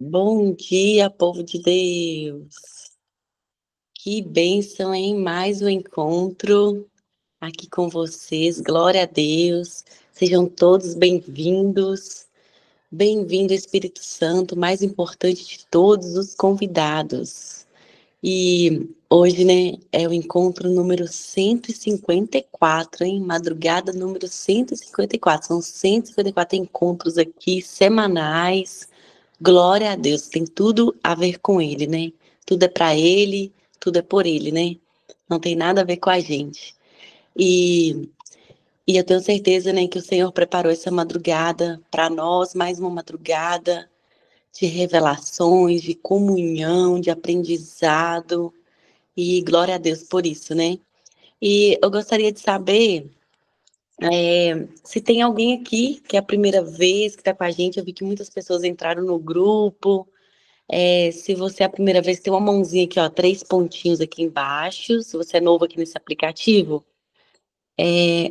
Bom dia, povo de Deus. Que bênção, hein? Mais um encontro aqui com vocês. Glória a Deus. Sejam todos bem-vindos. Bem-vindo, Espírito Santo, mais importante de todos os convidados. E hoje, né, é o encontro número 154, hein? Madrugada número 154. São 154 encontros aqui semanais. Glória a Deus, tem tudo a ver com Ele, né? Tudo é para Ele, tudo é por Ele, né? Não tem nada a ver com a gente. E, e eu tenho certeza, né, que o Senhor preparou essa madrugada para nós, mais uma madrugada de revelações, de comunhão, de aprendizado. E glória a Deus por isso, né? E eu gostaria de saber se tem alguém aqui que é a primeira vez que está com a gente. Eu vi que muitas pessoas entraram no grupo. Se você é a primeira vez, tem uma mãozinha aqui, ó, 3 pontinhos aqui embaixo. Se você é novo aqui nesse aplicativo,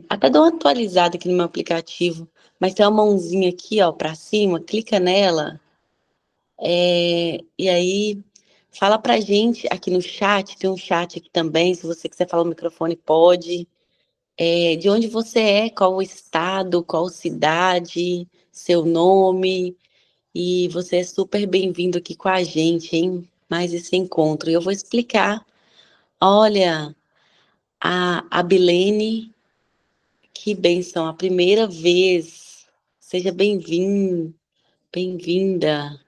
até dou uma atualizada aqui no meu aplicativo, mas tem uma mãozinha aqui, ó, para cima, clica nela, e aí fala pra gente aqui no chat, tem um chat aqui também, se você quiser falar no microfone, pode. De onde você é, qual o estado, qual cidade, seu nome, e você é super bem-vindo aqui com a gente, hein? Mais esse encontro. E eu vou explicar. Olha, a Bilene, que bênção, a primeira vez. Seja bem-vindo, bem-vinda.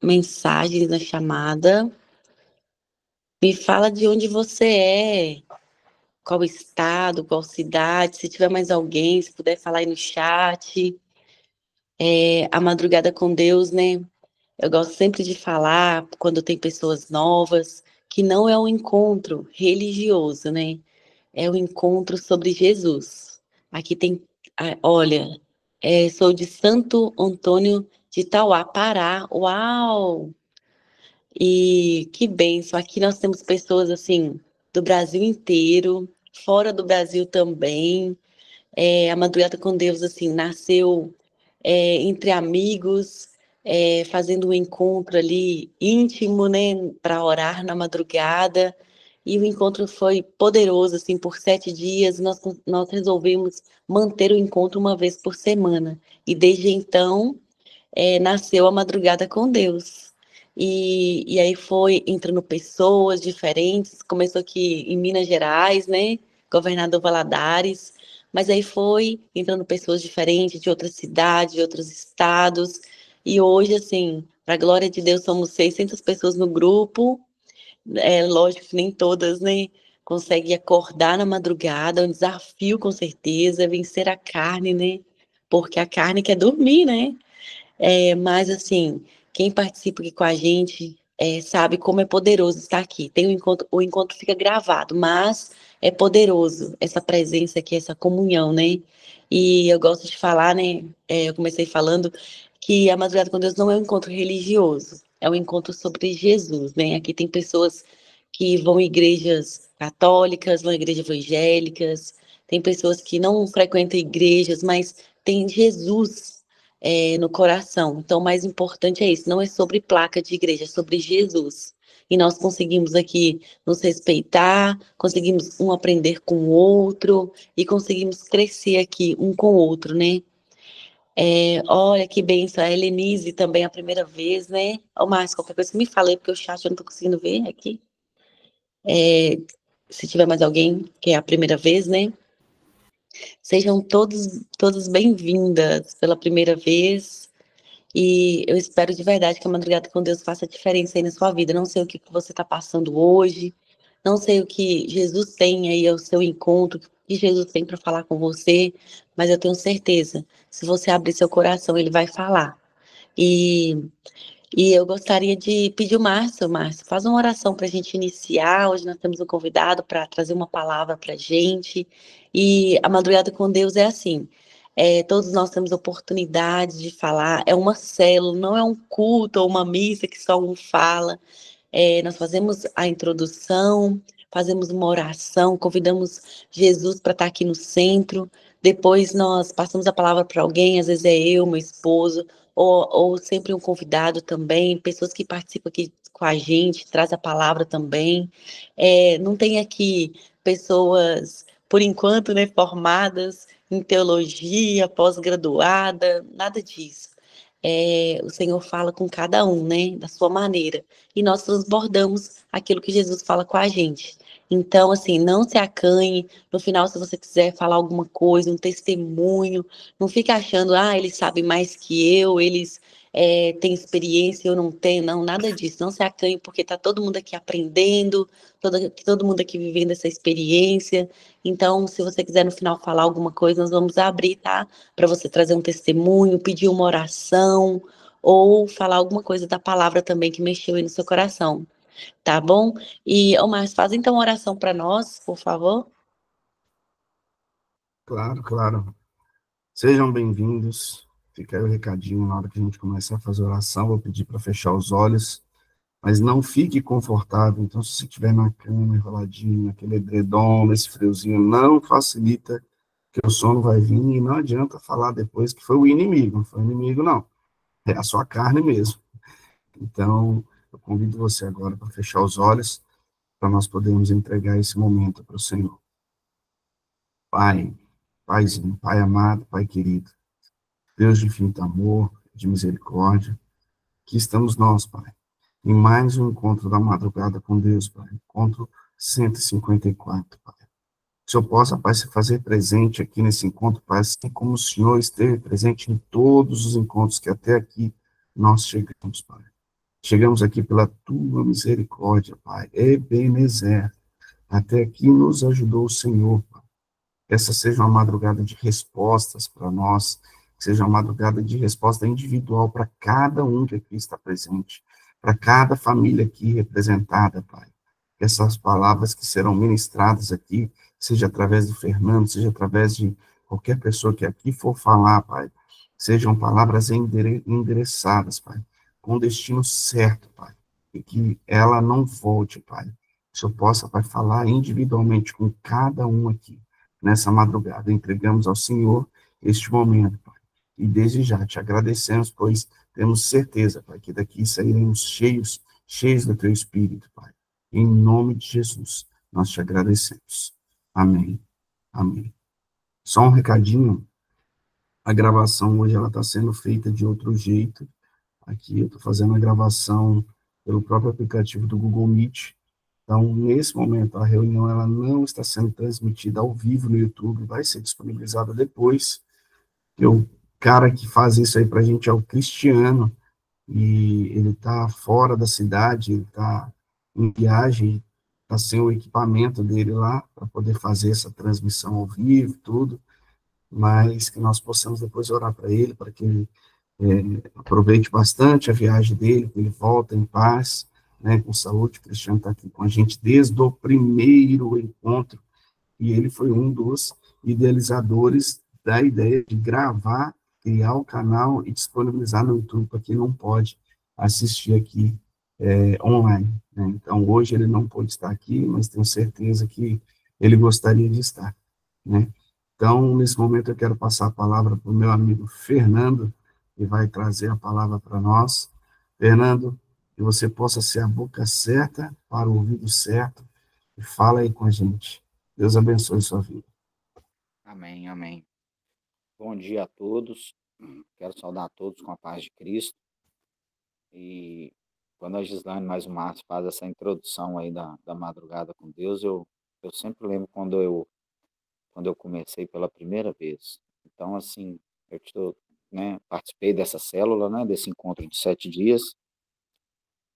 Mensagens na chamada. Me fala de onde você é, qual estado, qual cidade. Se tiver mais alguém, se puder falar aí no chat. A madrugada com Deus, né? Eu gosto sempre de falar, quando tem pessoas novas, que não é um encontro religioso, né? É um encontro sobre Jesus. Aqui tem, olha, sou de Santo Antônio de Tauá, Pará. Uau! E que bênção! Aqui nós temos pessoas assim do Brasil inteiro, fora do Brasil também. A Madrugada com Deus assim nasceu entre amigos, fazendo um encontro ali íntimo, né, para orar na madrugada. E o encontro foi poderoso, assim, por 7 dias. Nós resolvemos manter o encontro uma vez por semana. E desde então, nasceu a Madrugada com Deus. E aí foi entrando pessoas diferentes. Começou aqui em Minas Gerais, né? Governador Valadares. Mas aí foi entrando pessoas diferentes de outras cidades, de outros estados. E hoje, assim, para a glória de Deus, somos 600 pessoas no grupo. É lógico que nem todas, né? Conseguem acordar na madrugada. É um desafio, com certeza, vencer a carne, né? Porque a carne quer dormir, né? Mas assim, quem participa aqui com a gente sabe como é poderoso estar aqui. Tem o encontro fica gravado, mas é poderoso essa presença aqui, essa comunhão, né? E eu gosto de falar, né? Eu comecei falando que a Madrugada com Deus não é um encontro religioso, é um encontro sobre Jesus, né? Aqui tem pessoas que vão em igrejas católicas, vão em igrejas evangélicas, tem pessoas que não frequentam igrejas, mas tem Jesus no coração. Então, o mais importante é isso, não é sobre placa de igreja, é sobre Jesus. E nós conseguimos aqui nos respeitar, conseguimos um aprender com o outro e conseguimos crescer aqui um com o outro, né? Olha que benção, a Helenise também é a primeira vez, né? Ô, Márcio, qualquer coisa que me falei, porque o chat eu não tô conseguindo ver aqui. É, Se tiver mais alguém que é a primeira vez, né? Sejam todos bem-vindas pela primeira vez. E eu espero de verdade que a Madrugada com Deus faça diferença aí na sua vida. Não sei o que você está passando hoje, não sei o que Jesus tem aí ao seu encontro, o que Jesus tem para falar com você, mas eu tenho certeza, se você abrir seu coração, ele vai falar. E, e eu gostaria de pedir o Márcio, faz uma oração para a gente iniciar. Hoje nós temos um convidado para trazer uma palavra para a gente. E a Madrugada com Deus é assim. Todos nós temos oportunidade de falar. É uma célula, não é um culto ou uma missa que só um fala. Nós fazemos a introdução, fazemos uma oração, convidamos Jesus para estar aqui no centro. Depois nós passamos a palavra para alguém, às vezes é eu, meu esposo. ou sempre um convidado também, pessoas que participam aqui com a gente, traz a palavra também. Não tem aqui pessoas, por enquanto, né, formadas em teologia, pós-graduada, nada disso. O Senhor fala com cada um, né, da sua maneira, e nós transbordamos aquilo que Jesus fala com a gente. Então, assim, não se acanhe. No final, se você quiser falar alguma coisa, um testemunho, não fique achando, eles sabem mais que eu, eles têm experiência, eu não tenho. Não, nada disso. Não se acanhe, porque está todo mundo aqui aprendendo, todo mundo aqui vivendo essa experiência. Então, se você quiser no final falar alguma coisa, nós vamos abrir, tá? Para você trazer um testemunho, pedir uma oração, ou falar alguma coisa da palavra também que mexeu aí no seu coração. Tá bom? E, Omar, faz então uma oração para nós, por favor. Claro, claro. Sejam bem-vindos. Fica aí o recadinho na hora que a gente começar a fazer oração. Vou pedir para fechar os olhos, mas não fique confortável. Então, se você estiver na cama, enroladinho, naquele edredom, nesse friozinho, não facilita, que o sono vai vir e não adianta falar depois que foi o inimigo. Não foi o inimigo, não. É a sua carne mesmo. Então, eu convido você agora para fechar os olhos, para nós podermos entregar esse momento para o Senhor. Pai, Paizinho, Pai amado, Pai querido, Deus de infinito amor, de misericórdia, que estamos nós, Pai, em mais um encontro da madrugada com Deus, Pai, encontro 154, Pai. Que o Senhor possa, Pai, se fazer presente aqui nesse encontro, Pai, assim como o Senhor esteve presente em todos os encontros que até aqui nós chegamos, Pai. Chegamos aqui pela Tua misericórdia, Pai, Ebenezer, até aqui nos ajudou o Senhor, Pai. Essa seja uma madrugada de respostas para nós, seja uma madrugada de resposta individual para cada um que aqui está presente, para cada família aqui representada, Pai. Que essas palavras que serão ministradas aqui, seja através do Fernando, seja através de qualquer pessoa que aqui for falar, Pai, sejam palavras endereçadas, Pai, com destino certo, Pai, e que ela não volte, Pai. Que eu possa, Pai, falar individualmente com cada um aqui nessa madrugada. Entregamos ao Senhor este momento, Pai. E desde já te agradecemos, pois temos certeza, Pai, que daqui sairemos cheios, cheios do Teu Espírito, Pai. Em nome de Jesus, nós te agradecemos. Amém. Amém. Só um recadinho, a gravação hoje ela está sendo feita de outro jeito. Aqui eu estou fazendo a gravação pelo próprio aplicativo do Google Meet. Então, nesse momento, a reunião ela não está sendo transmitida ao vivo no YouTube, vai ser disponibilizada depois. E o cara que faz isso aí para a gente é o Cristiano, e ele está fora da cidade, ele está em viagem, está sem o equipamento dele lá para poder fazer essa transmissão ao vivo, tudo, mas que nós possamos depois orar para ele, para que ele aproveite bastante a viagem dele, que ele volta em paz, né, com saúde. O Cristiano está aqui com a gente desde o primeiro encontro, e ele foi um dos idealizadores da ideia de gravar, criar o canal e disponibilizar no YouTube para quem não pode assistir aqui online. Né? Então, hoje ele não pôde estar aqui, mas tenho certeza que ele gostaria de estar. Né? Então, nesse momento, eu quero passar a palavra para o meu amigo Fernando, que vai trazer a palavra para nós. Fernando, que você possa ser a boca certa para o ouvido certo, e fala aí com a gente. Deus abençoe sua vida. Amém, amém. Bom dia a todos. Quero saudar a todos com a paz de Cristo. E quando a Gislaine mais o Márcio faz essa introdução aí da madrugada com Deus, eu sempre lembro quando eu comecei pela primeira vez. Então, assim, participei dessa célula, né, desse encontro de 7 dias.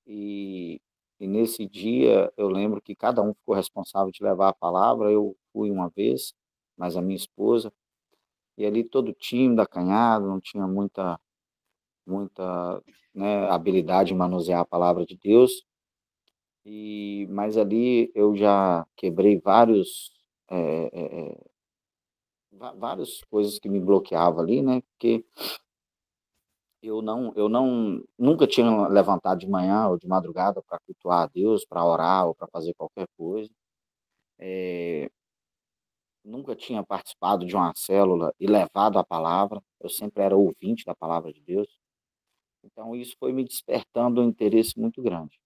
E, e nesse dia eu lembro que cada um ficou responsável de levar a palavra. Eu fui uma vez, mas a minha esposa. E ali todo tímido, acanhado, não tinha muita, né, habilidade em manusear a palavra de Deus. Mas ali eu já quebrei várias coisas que me bloqueavam ali, né? Porque nunca tinha levantado de manhã ou de madrugada para cultuar a Deus, para orar ou para fazer qualquer coisa. Nunca tinha participado de uma célula e levado a palavra. Eu sempre era ouvinte da palavra de Deus. Então, isso foi me despertando um interesse muito grande.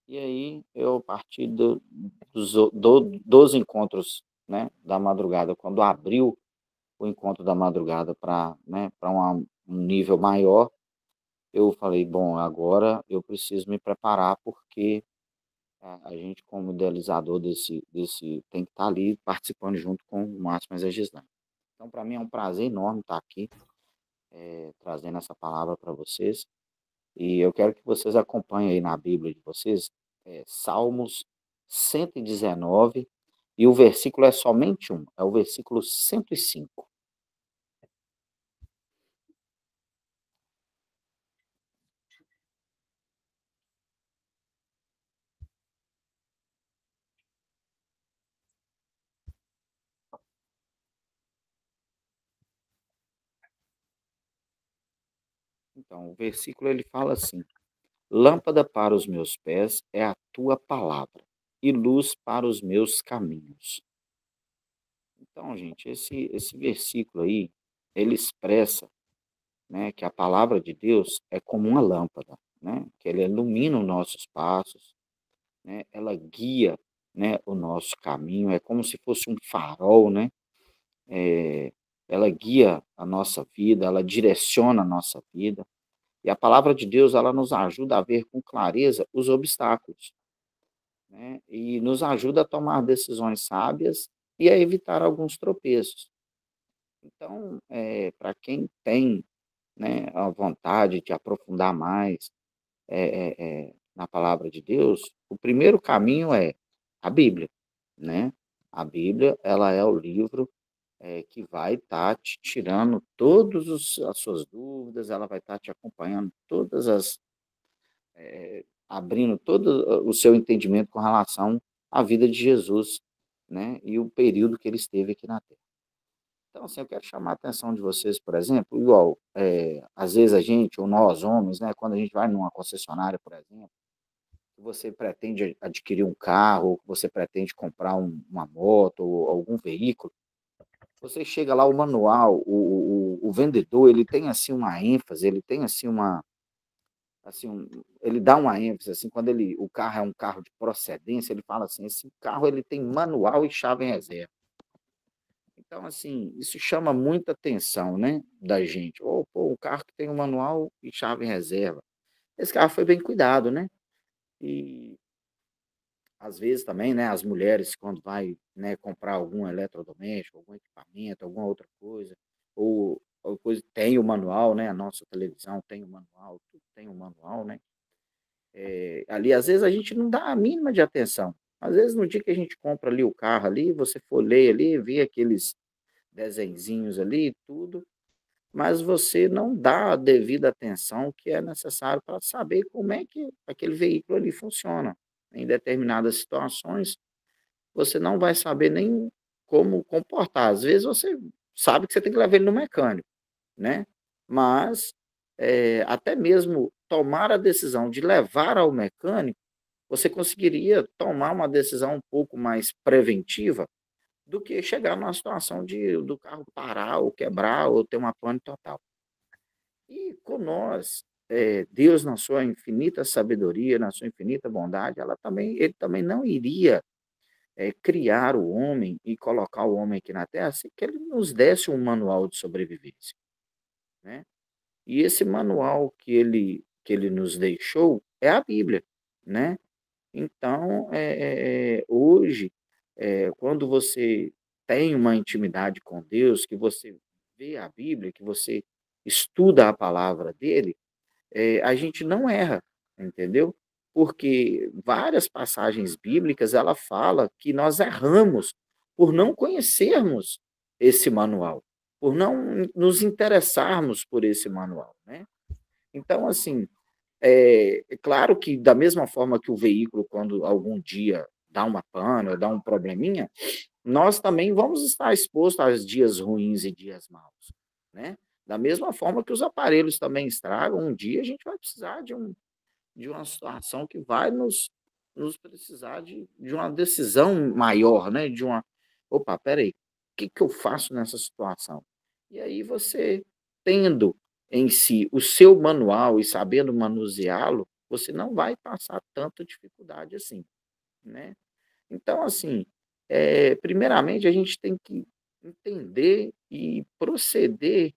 E aí, eu, a partir dos encontros, né, da madrugada, quando abriu o encontro da madrugada para, né, para um nível maior, eu falei, bom, agora eu preciso me preparar, porque a gente, como idealizador desse tem que estar ali participando junto com o Márcio e a Gislane. Então, para mim é um prazer enorme estar aqui, trazendo essa palavra para vocês. E eu quero que vocês acompanhem aí na Bíblia de vocês, Salmos 119, e o versículo é somente um, é o versículo 105. Então, o versículo ele fala assim: Lâmpada para os meus pés é a tua palavra, e luz para os meus caminhos. Então, gente, esse versículo aí, ele expressa, né, que a palavra de Deus é como uma lâmpada, né, que ela ilumina os nossos passos, né, ela guia, né, o nosso caminho, é como se fosse um farol, né, é, ela guia a nossa vida, ela direciona a nossa vida. E a palavra de Deus, ela nos ajuda a ver com clareza os obstáculos, né, e nos ajuda a tomar decisões sábias e a evitar alguns tropeços. Então, para quem tem, né, a vontade de aprofundar mais na palavra de Deus, o primeiro caminho é a Bíblia, né? A Bíblia, ela é o livro que vai estar te tirando todas as suas dúvidas, ela vai estar te acompanhando abrindo todo o seu entendimento com relação à vida de Jesus, né? E o período que ele esteve aqui na Terra. Então, assim, eu quero chamar a atenção de vocês, por exemplo, igual, às vezes a gente, ou nós homens, né, quando a gente vai numa concessionária, por exemplo, que você pretende adquirir um carro, ou que você pretende comprar uma moto ou algum veículo, você chega lá, o manual, o vendedor, ele tem, assim, uma ênfase, ele tem, assim, ele dá uma ênfase, assim, quando o carro é um carro de procedência, ele fala assim, esse carro, ele tem manual e chave em reserva. Então, assim, isso chama muita atenção, né, da gente. Ou, pô, um carro que tem um manual e chave em reserva. Esse carro foi bem cuidado, né? E, às vezes, também, né, as mulheres, quando vai, né, comprar algum eletrodoméstico, algum equipamento, alguma outra coisa, ou coisa, tem o manual, né? A nossa televisão tem o manual, tudo tem o manual, né? Ali, às vezes, a gente não dá a mínima de atenção. Às vezes, no dia que a gente compra ali o carro ali, você for ler ali, vê aqueles desenzinhos ali, tudo, mas você não dá a devida atenção que é necessário para saber como é que aquele veículo ali funciona. Em determinadas situações, você não vai saber nem como comportar. Às vezes você sabe que você tem que levar ele no mecânico, né? Mas até mesmo tomar a decisão de levar ao mecânico, você conseguiria tomar uma decisão um pouco mais preventiva do que chegar numa situação do carro parar ou quebrar ou ter uma pane total. E com nós, Deus, na sua infinita sabedoria, na sua infinita bondade, ele também não iria criar o homem e colocar o homem aqui na Terra sem que ele nos desse um manual de sobrevivência, né? E esse manual que ele nos deixou é a Bíblia, né? Então, hoje, quando você tem uma intimidade com Deus, que você vê a Bíblia, que você estuda a palavra dele, a gente não erra, entendeu? Porque várias passagens bíblicas ela fala que nós erramos por não conhecermos esse manual, por não nos interessarmos por esse manual, né? Então, assim, é claro que da mesma forma que o veículo, quando algum dia dá uma pane ou dá um probleminha, nós também vamos estar expostos a dias ruins e dias maus, né? Da mesma forma que os aparelhos também estragam, um dia a gente vai precisar de uma situação que vai nos precisar de uma decisão maior, né? Opa, peraí, o que eu faço nessa situação? E aí você, tendo em si o seu manual e sabendo manuseá-lo, você não vai passar tanta dificuldade assim, né? Então, assim, primeiramente a gente tem que entender e proceder,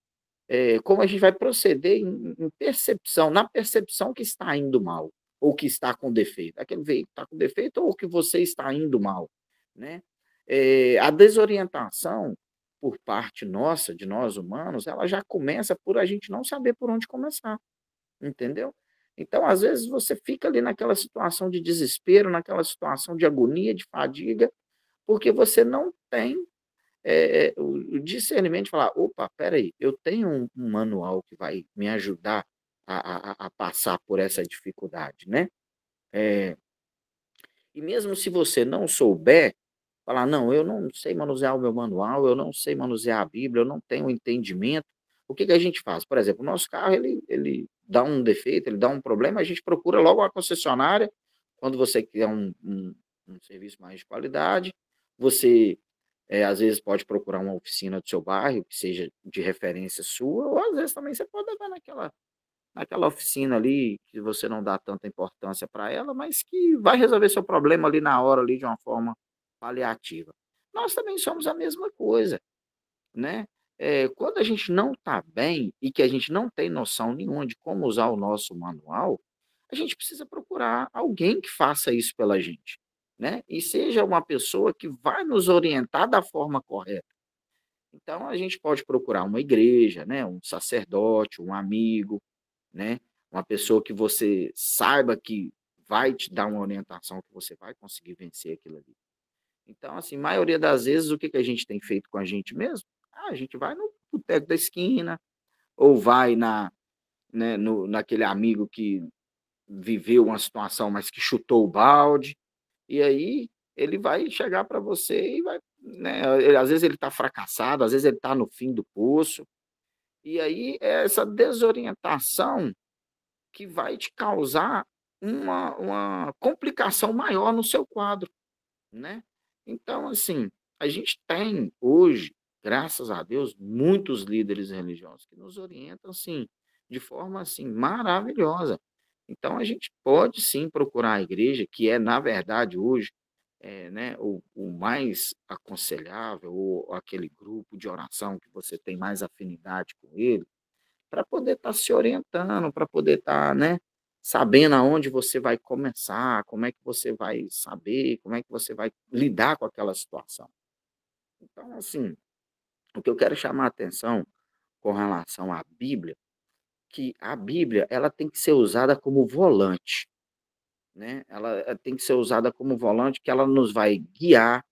como a gente vai proceder em percepção, na percepção que está indo mal, ou que está com defeito. Aquele veículo está com defeito ou que você está indo mal, né? A desorientação por parte nossa, de nós humanos, ela já começa por a gente não saber por onde começar, entendeu? Então, às vezes, você fica ali naquela situação de desespero, naquela situação de agonia, de fadiga, porque você não tem o discernimento de falar, opa, peraí, eu tenho um manual que vai me ajudar a passar por essa dificuldade, né? É, e mesmo se você não souber, falar, não, eu não sei manusear o meu manual, eu não sei manusear a Bíblia, eu não tenho entendimento, o que que a gente faz? Por exemplo, o nosso carro, ele dá um defeito, ele dá um problema, a gente procura logo a concessionária, quando você quer um serviço mais de qualidade, você às vezes pode procurar uma oficina do seu bairro, que seja de referência sua, ou às vezes também você pode levar naquela oficina ali, que você não dá tanta importância para ela, mas que vai resolver seu problema ali na hora, ali de uma forma paliativa. Nós também somos a mesma coisa, né? Quando a gente não está bem e que a gente não tem noção nenhuma de como usar o nosso manual, a gente precisa procurar alguém que faça isso pela gente, né? E seja uma pessoa que vai nos orientar da forma correta. Então, a gente pode procurar uma igreja, né? Um sacerdote, um amigo, né? Uma pessoa que você saiba que vai te dar uma orientação, que você vai conseguir vencer aquilo ali. Então, assim, maioria das vezes, o que que a gente tem feito com a gente mesmo? A gente vai no boteco da esquina, ou vai naquele amigo que viveu uma situação, mas que chutou o balde, e aí ele vai chegar para você e vai, né, às vezes ele está fracassado, às vezes ele está no fim do poço, e aí é essa desorientação que vai te causar uma complicação maior no seu quadro, né? Então, assim, a gente tem hoje, graças a Deus, muitos líderes religiosos que nos orientam, assim, de forma, assim, maravilhosa. Então, a gente pode, sim, procurar a igreja, que é, na verdade, hoje, né, o mais aconselhável, ou aquele grupo de oração que você tem mais afinidade com ele, para poder estar se orientando, para poder estar, né, sabendo aonde você vai começar, como é que você vai saber, como é que você vai lidar com aquela situação. Então, assim, o que eu quero chamar a atenção com relação à Bíblia, que a Bíblia, ela tem que ser usada como volante, né? Ela tem que ser usada como volante, que ela nos vai guiar,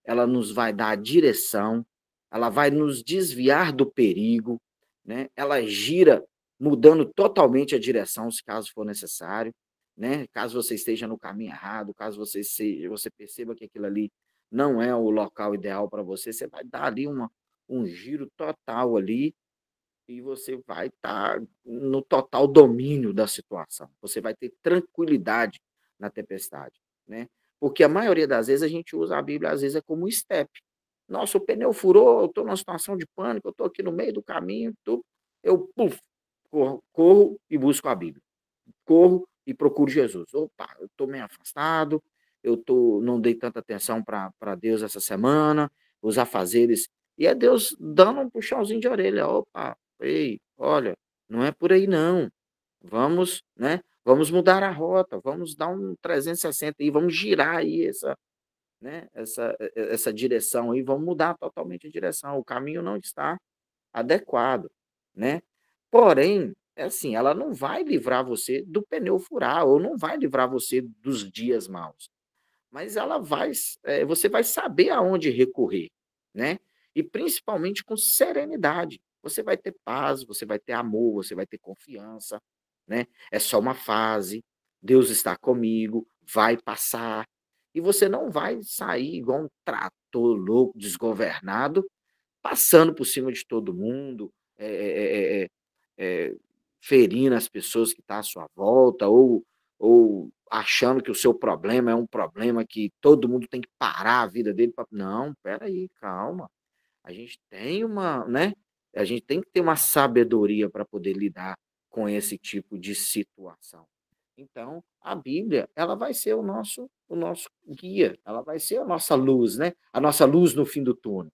ela nos vai dar direção, ela vai nos desviar do perigo, né? Ela gira mudando totalmente a direção, se caso for necessário, né? Caso você esteja no caminho errado, caso você perceba que aquilo ali não é o local ideal para você, você vai dar ali um giro total ali e você vai estar no total domínio da situação. Você vai ter tranquilidade na tempestade, né? Porque a maioria das vezes a gente usa a Bíblia, às vezes, é como estepe. Nossa, o pneu furou, eu estou numa situação de pânico, eu estou aqui no meio do caminho, eu puf, corro e busco a Bíblia. Corro e procuro Jesus. Opa, eu estou meio afastado, não dei tanta atenção para Deus essa semana, os afazeres. E é Deus dando um puxãozinho de orelha. Opa, ei, olha, não é por aí não. Vamos, né? Vamos mudar a rota, vamos dar um 360 e vamos girar aí essa direção aí, vamos mudar totalmente a direção. O caminho não está adequado, né? Porém, é assim, ela não vai livrar você do pneu furar, ou não vai livrar você dos dias maus, mas você vai saber aonde recorrer, né? E principalmente com serenidade. Você vai ter paz, você vai ter amor, você vai ter confiança, né? É só uma fase, Deus está comigo, vai passar, e você não vai sair igual um trator louco, desgovernado, passando por cima de todo mundo, ferindo as pessoas que estão à sua volta, ou achando que o seu problema é um problema que todo mundo tem que parar a vida dele. Não, peraí, calma. A gente tem A gente tem que ter uma sabedoria para poder lidar com esse tipo de situação. Então, a Bíblia, ela vai ser o nosso guia, ela vai ser a nossa luz, né? A nossa luz no fim do túnel.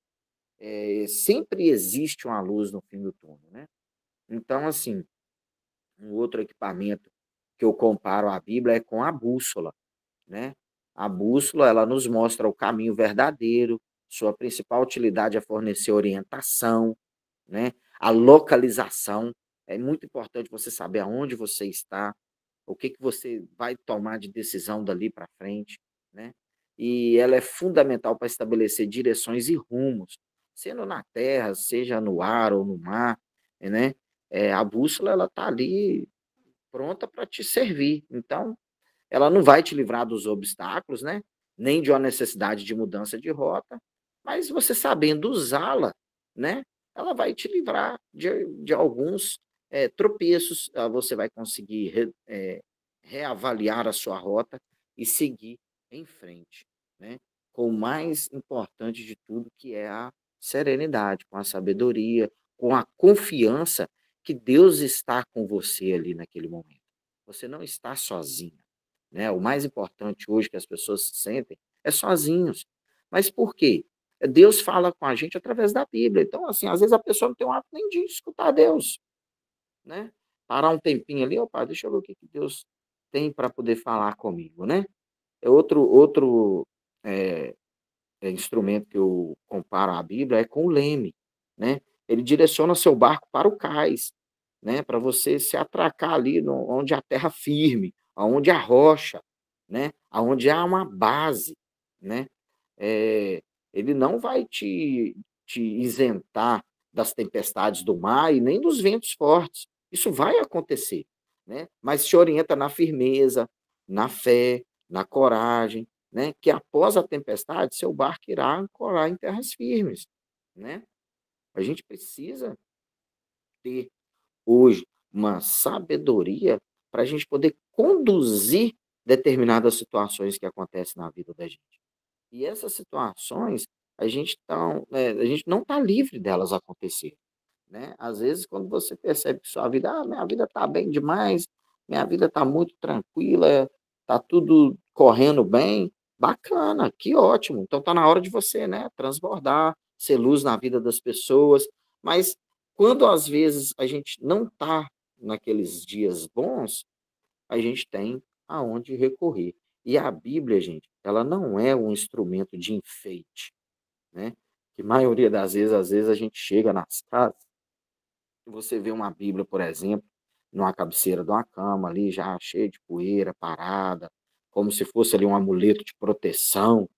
Sempre existe uma luz no fim do túnel, né? Então, assim, um outro equipamento que eu comparo à Bíblia é com a bússola, né? A bússola, ela nos mostra o caminho verdadeiro, sua principal utilidade é fornecer orientação, né? A localização. É muito importante você saber aonde você está, o que você vai tomar de decisão dali para frente, né? E ela é fundamental para estabelecer direções e rumos, sendo na terra, seja no ar ou no mar, né? A bússola, ela está ali pronta para te servir. Então, ela não vai te livrar dos obstáculos, né? Nem de uma necessidade de mudança de rota, mas você sabendo usá-la, né? Ela vai te livrar de alguns tropeços. Você vai conseguir reavaliar a sua rota e seguir em frente, né? Com o mais importante de tudo, que é a serenidade, com a sabedoria, com a confiança que Deus está com você ali naquele momento. Você não está sozinho, né? O mais importante hoje que as pessoas se sentem é sozinhos. Mas por quê? Deus fala com a gente através da Bíblia. Então, assim, às vezes a pessoa não tem o hábito nem de escutar Deus, né? Parar um tempinho ali, opa, deixa eu ver o que Deus tem para poder falar comigo, né? Outro é, instrumento que eu comparo à Bíblia é com o leme, né? Ele direciona seu barco para o cais, né? Para você se atracar ali onde a terra firme, aonde a rocha, né? Aonde há uma base, né? É, ele não vai te isentar das tempestades do mar e nem dos ventos fortes. Isso vai acontecer, né? Mas te orienta na firmeza, na fé, na coragem, né? Que após a tempestade, seu barco irá ancorar em terras firmes, né? A gente precisa ter hoje uma sabedoria para a gente poder conduzir determinadas situações que acontecem na vida da gente. E essas situações, a gente não está livre delas acontecer, né? Às vezes, quando você percebe que sua vida, minha vida está bem demais, minha vida está muito tranquila, está tudo correndo bem, bacana, que ótimo. Então está na hora de você, né, transbordar, ser luz na vida das pessoas. Mas quando às vezes a gente não está naqueles dias bons, a gente tem aonde recorrer. E a Bíblia, gente, ela não é um instrumento de enfeite, né? Que a maioria das vezes, às vezes a gente chega nas casas e você vê uma Bíblia, por exemplo, numa cabeceira de uma cama ali, já cheia de poeira, parada, como se fosse ali um amuleto de proteção,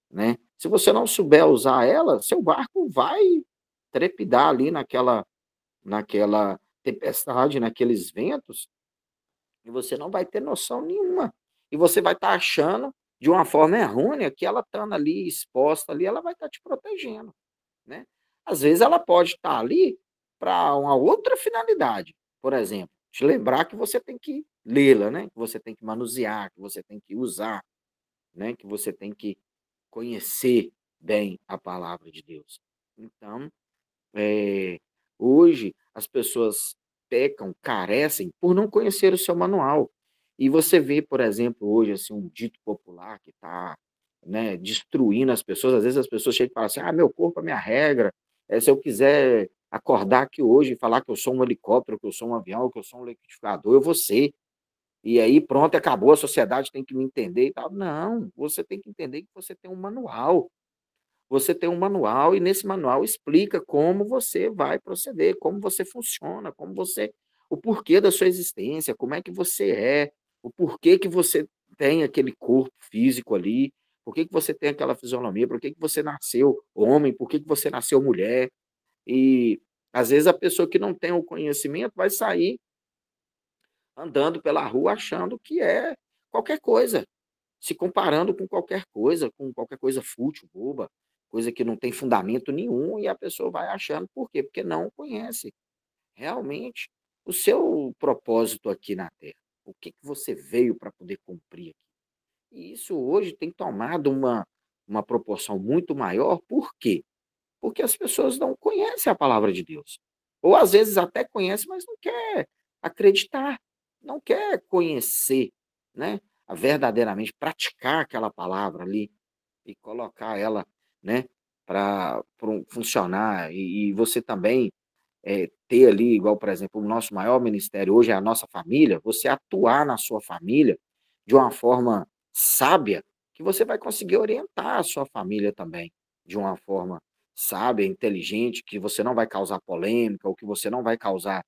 né? Se você não souber usar ela, seu barco vai trepidar ali naquela tempestade, naqueles ventos, e você não vai ter noção nenhuma. E você vai estar achando, de uma forma errônea, que ela estando ali exposta ali, ela vai estar te protegendo, né? Às vezes ela pode estar ali para uma outra finalidade. Por exemplo, te lembrar que você tem que lê-la, né? Que você tem que manusear, que você tem que usar, né? Que você tem que conhecer bem a palavra de Deus. Então, hoje as pessoas pecam, carecem por não conhecer o seu manual. E você vê, por exemplo, hoje assim, um dito popular que está, né, destruindo as pessoas. Às vezes as pessoas chegam e falam assim: meu corpo é minha regra. Se eu quiser acordar aqui hoje e falar que eu sou um helicóptero, que eu sou um avião, que eu sou um liquidificador, eu vou ser. E aí, pronto, acabou, a sociedade tem que me entender e tal. Não, você tem que entender que você tem um manual. Você tem um manual e nesse manual explica como você vai proceder, como você funciona, o porquê da sua existência, como é que você é, o porquê que você tem aquele corpo físico ali, por que você tem aquela fisionomia, por que você nasceu homem, por que você nasceu mulher. E às vezes a pessoa que não tem o conhecimento vai sair andando pela rua achando que é qualquer coisa, se comparando com qualquer coisa fútil, boba, coisa que não tem fundamento nenhum, e a pessoa vai achando por quê? Porque não conhece realmente o seu propósito aqui na Terra. O que você veio para poder cumprir aqui. E isso hoje tem tomado uma proporção muito maior, por quê? Porque as pessoas não conhecem a palavra de Deus. Ou às vezes até conhecem, mas não quer acreditar, não quer conhecer, né? Verdadeiramente praticar aquela palavra ali e colocar ela, né, para funcionar. E você também ter ali, igual, por exemplo, o nosso maior ministério hoje é a nossa família, você atuar na sua família de uma forma sábia, que você vai conseguir orientar a sua família também de uma forma sábia, inteligente, que você não vai causar polêmica, ou que você não vai causar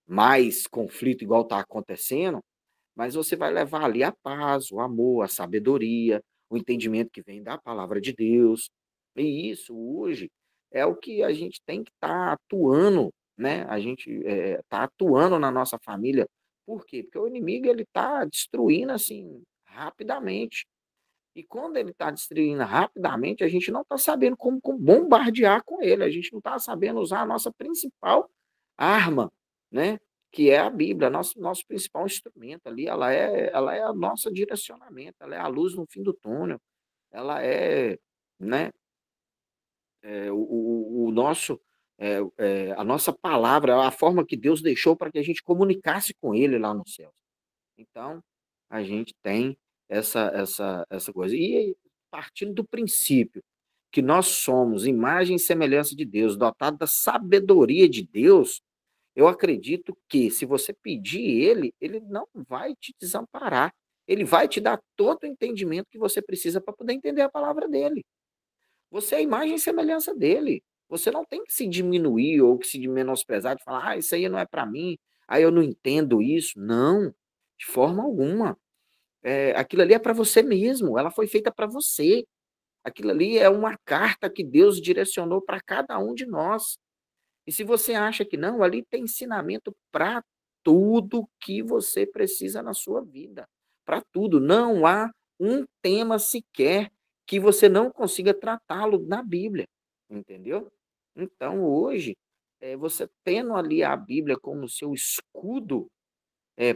mais conflito igual está acontecendo, mas você vai levar ali a paz, o amor, a sabedoria, o entendimento que vem da palavra de Deus. E isso hoje é o que a gente tem que estar atuando, né? A gente está atuando na nossa família. Por quê? Porque o inimigo ele está destruindo assim rapidamente. E quando ele está destruindo rapidamente, a gente não está sabendo como bombardear com ele. A gente não está sabendo usar a nossa principal arma, né? Que é a Bíblia, nosso principal instrumento ali. Ela é o nosso direcionamento, ela é a luz no fim do túnel. Ela é, né? O nosso, a nossa palavra, a forma que Deus deixou para que a gente comunicasse com Ele lá no céu. Então, a gente tem essa coisa. E partindo do princípio que nós somos imagem e semelhança de Deus, dotado da sabedoria de Deus, eu acredito que se você pedir Ele, Ele não vai te desamparar. Ele vai te dar todo o entendimento que você precisa para poder entender a palavra dele. Você é a imagem e semelhança dele. Você não tem que se diminuir ou que se menosprezar, de falar, isso aí não é para mim, eu não entendo isso. Não, de forma alguma. Aquilo ali é para você mesmo, ela foi feita para você. Aquilo ali é uma carta que Deus direcionou para cada um de nós. E se você acha que não, ali tem ensinamento para tudo que você precisa na sua vida. Para tudo. Não há um tema sequer que você não consiga tratá-lo na Bíblia. Entendeu? Então, hoje, você tendo ali a Bíblia como seu escudo,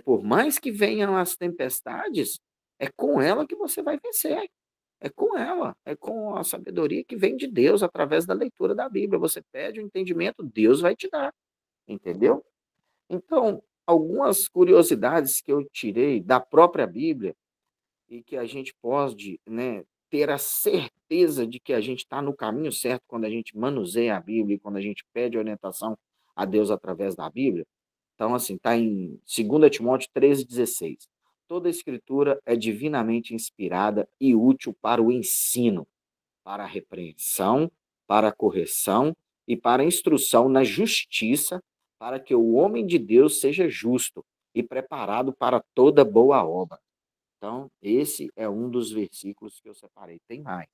por mais que venham as tempestades, é com ela que você vai vencer. É com ela, é com a sabedoria que vem de Deus através da leitura da Bíblia. Você pede o entendimento, Deus vai te dar, entendeu? Então, algumas curiosidades que eu tirei da própria Bíblia e que a gente pode, né, ter a certeza de que a gente está no caminho certo quando a gente manuseia a Bíblia, quando a gente pede orientação a Deus através da Bíblia. Então, assim, está em 2 Timóteo 13,16. Toda a escritura é divinamente inspirada e útil para o ensino, para a repreensão, para a correção e para a instrução na justiça, para que o homem de Deus seja justo e preparado para toda boa obra. Então, esse é um dos versículos que eu separei. Tem mais.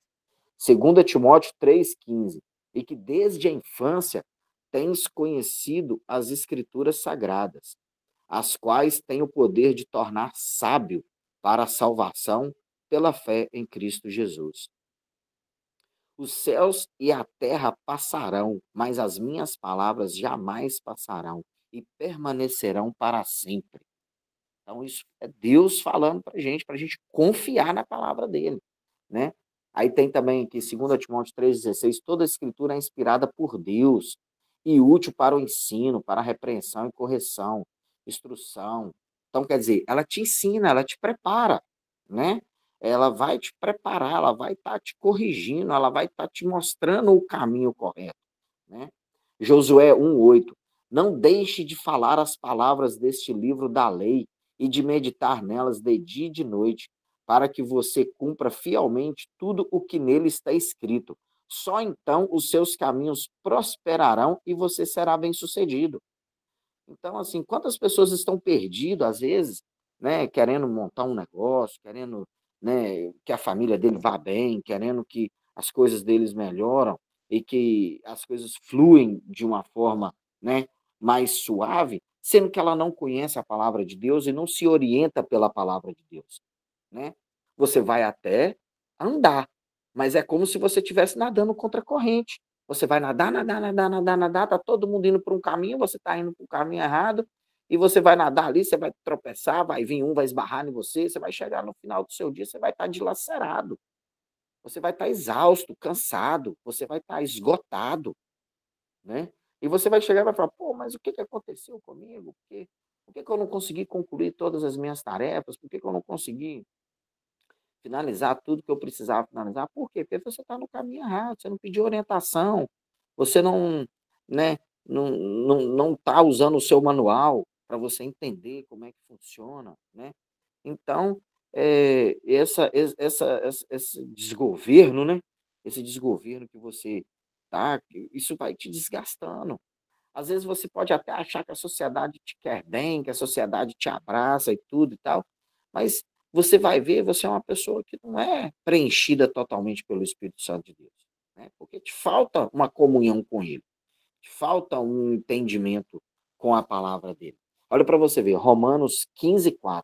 2 Timóteo 3,15. E que desde a infância tens conhecido as escrituras sagradas, as quais têm o poder de tornar sábio para a salvação pela fé em Cristo Jesus. Os céus e a terra passarão, mas as minhas palavras jamais passarão e permanecerão para sempre. Então, isso é Deus falando para a gente confiar na palavra dele, né? Aí tem também aqui, 2 Timóteo 3,16, toda a escritura é inspirada por Deus e útil para o ensino, para a repreensão e correção, instrução. Então, quer dizer, ela te ensina, ela te prepara, né? Ela vai te preparar, ela vai estar te corrigindo, ela vai estar te mostrando o caminho correto, né? Josué 1,8, não deixe de falar as palavras deste livro da lei e de meditar nelas de dia e de noite, para que você cumpra fielmente tudo o que nele está escrito. Só então os seus caminhos prosperarão e você será bem-sucedido. Então, assim, quantas pessoas estão perdidas, às vezes, né, querendo montar um negócio, querendo, né, que a família dele vá bem, querendo que as coisas deles melhoram e que as coisas fluem de uma forma, né, mais suave, sendo que ela não conhece a palavra de Deus e não se orienta pela palavra de Deus, né? Você vai até andar, mas é como se você estivesse nadando contra a corrente. Você vai nadar, nadar, nadar, nadar, nadar, tá todo mundo indo para um caminho, você está indo para o caminho errado, e você vai nadar ali, você vai tropeçar, vai vir um, vai esbarrar em você, você vai chegar no final do seu dia, você vai estar dilacerado. você vai estar exausto, cansado, você vai estar esgotado, né? E você vai chegar e vai falar, pô, mas o que aconteceu comigo? Por que eu não consegui concluir todas as minhas tarefas? Por que eu não consegui finalizar tudo que eu precisava finalizar? Por quê? Porque você está no caminho errado, você não pediu orientação, você não, né, não está usando o seu manual para você entender como é que funciona, né? Então, esse desgoverno, né? Esse desgoverno que você tá, isso vai te desgastando. Às vezes você pode até achar que a sociedade te quer bem, que a sociedade te abraça e tudo e tal, mas você vai ver, você é uma pessoa que não é preenchida totalmente pelo Espírito Santo de Deus, né? Porque te falta uma comunhão com Ele, te falta um entendimento com a palavra dele. Olha para você ver, Romanos 15:4.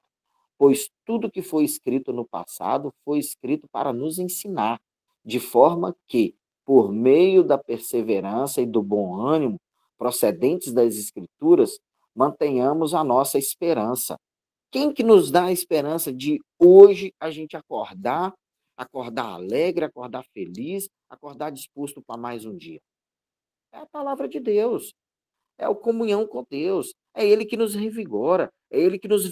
Pois tudo que foi escrito no passado foi escrito para nos ensinar, de forma que, por meio da perseverança e do bom ânimo procedentes das Escrituras, mantenhamos a nossa esperança. Quem que nos dá a esperança de hoje a gente acordar alegre, acordar feliz, acordar disposto para mais um dia? É a palavra de Deus, é a comunhão com Deus. É Ele que nos revigora, é Ele que nos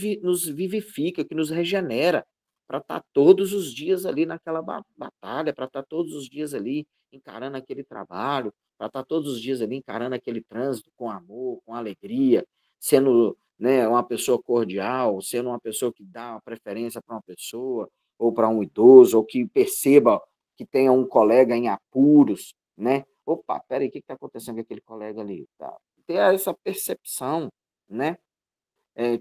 vivifica, que nos regenera, para estar todos os dias ali naquela batalha, para estar todos os dias ali encarando aquele trabalho, para estar todos os dias ali encarando aquele trânsito com amor, com alegria, sendo, né, uma pessoa cordial, sendo uma pessoa que dá uma preferência para uma pessoa, ou para um idoso, ou que perceba que tenha um colega em apuros, né? Opa, peraí, o que está acontecendo com aquele colega ali? Tá, ter essa percepção, né?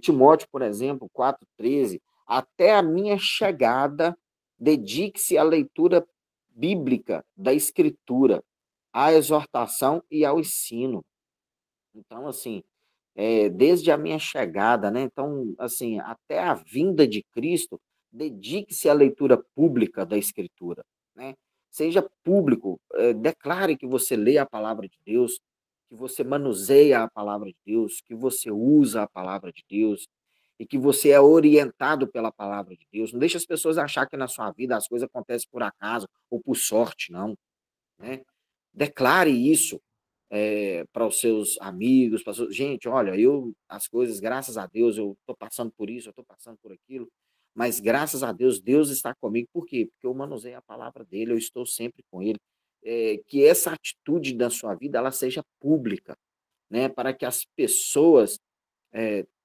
Timóteo, por exemplo, 4,13, até a minha chegada, dedique-se à leitura bíblica da Escritura, à exortação e ao ensino. Então, assim, desde a minha chegada, né? Então, assim, até a vinda de Cristo, dedique-se à leitura pública da Escritura, né? Seja público, declare que você lê a palavra de Deus, que você manuseia a palavra de Deus, que você usa a palavra de Deus e que você é orientado pela palavra de Deus. Não deixe as pessoas achar que na sua vida as coisas acontecem por acaso ou por sorte, não, né? Declare isso para os seus amigos, gente, olha, as coisas, graças a Deus, eu estou passando por isso, eu estou passando por aquilo, mas graças a Deus, Deus está comigo. Por quê? Porque eu manuseio a palavra dele, eu estou sempre com ele. Que essa atitude da sua vida, ela seja pública, né? Para que as pessoas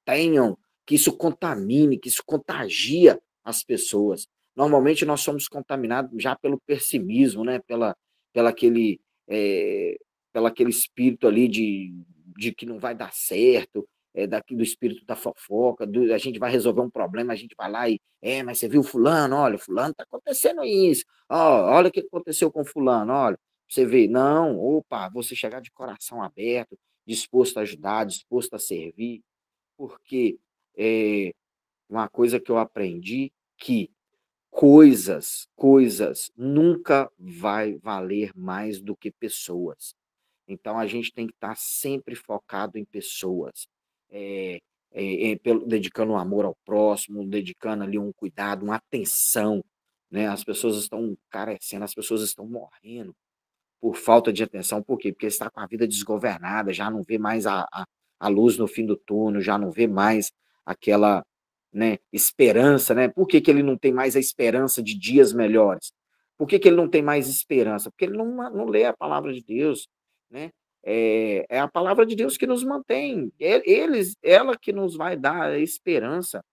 tenham, que isso contamine, que isso contagia as pessoas. Normalmente nós somos contaminados já pelo pessimismo, né? Pela aquele, é, pela aquele espírito ali de que não vai dar certo, do espírito da fofoca, a gente vai resolver um problema, a gente vai lá mas você viu fulano? Olha, fulano tá acontecendo isso. Olha o que aconteceu com fulano, olha. Você vê, não, opa, você chegar de coração aberto, disposto a ajudar, disposto a servir, porque uma coisa que eu aprendi que coisas nunca vai valer mais do que pessoas. Então a gente tem que estar sempre focado em pessoas, dedicando um amor ao próximo, dedicando ali um cuidado, uma atenção, né? As pessoas estão carecendo, as pessoas estão morrendo por falta de atenção. Por quê? Porque está com a vida desgovernada, já não vê mais a luz no fim do túnel, já não vê mais aquela, né, esperança, né? Por que ele não tem mais a esperança de dias melhores? Por que ele não tem mais esperança? Porque ele não lê a palavra de Deus, né? É a palavra de Deus que nos mantém, ela que nos vai dar a esperança,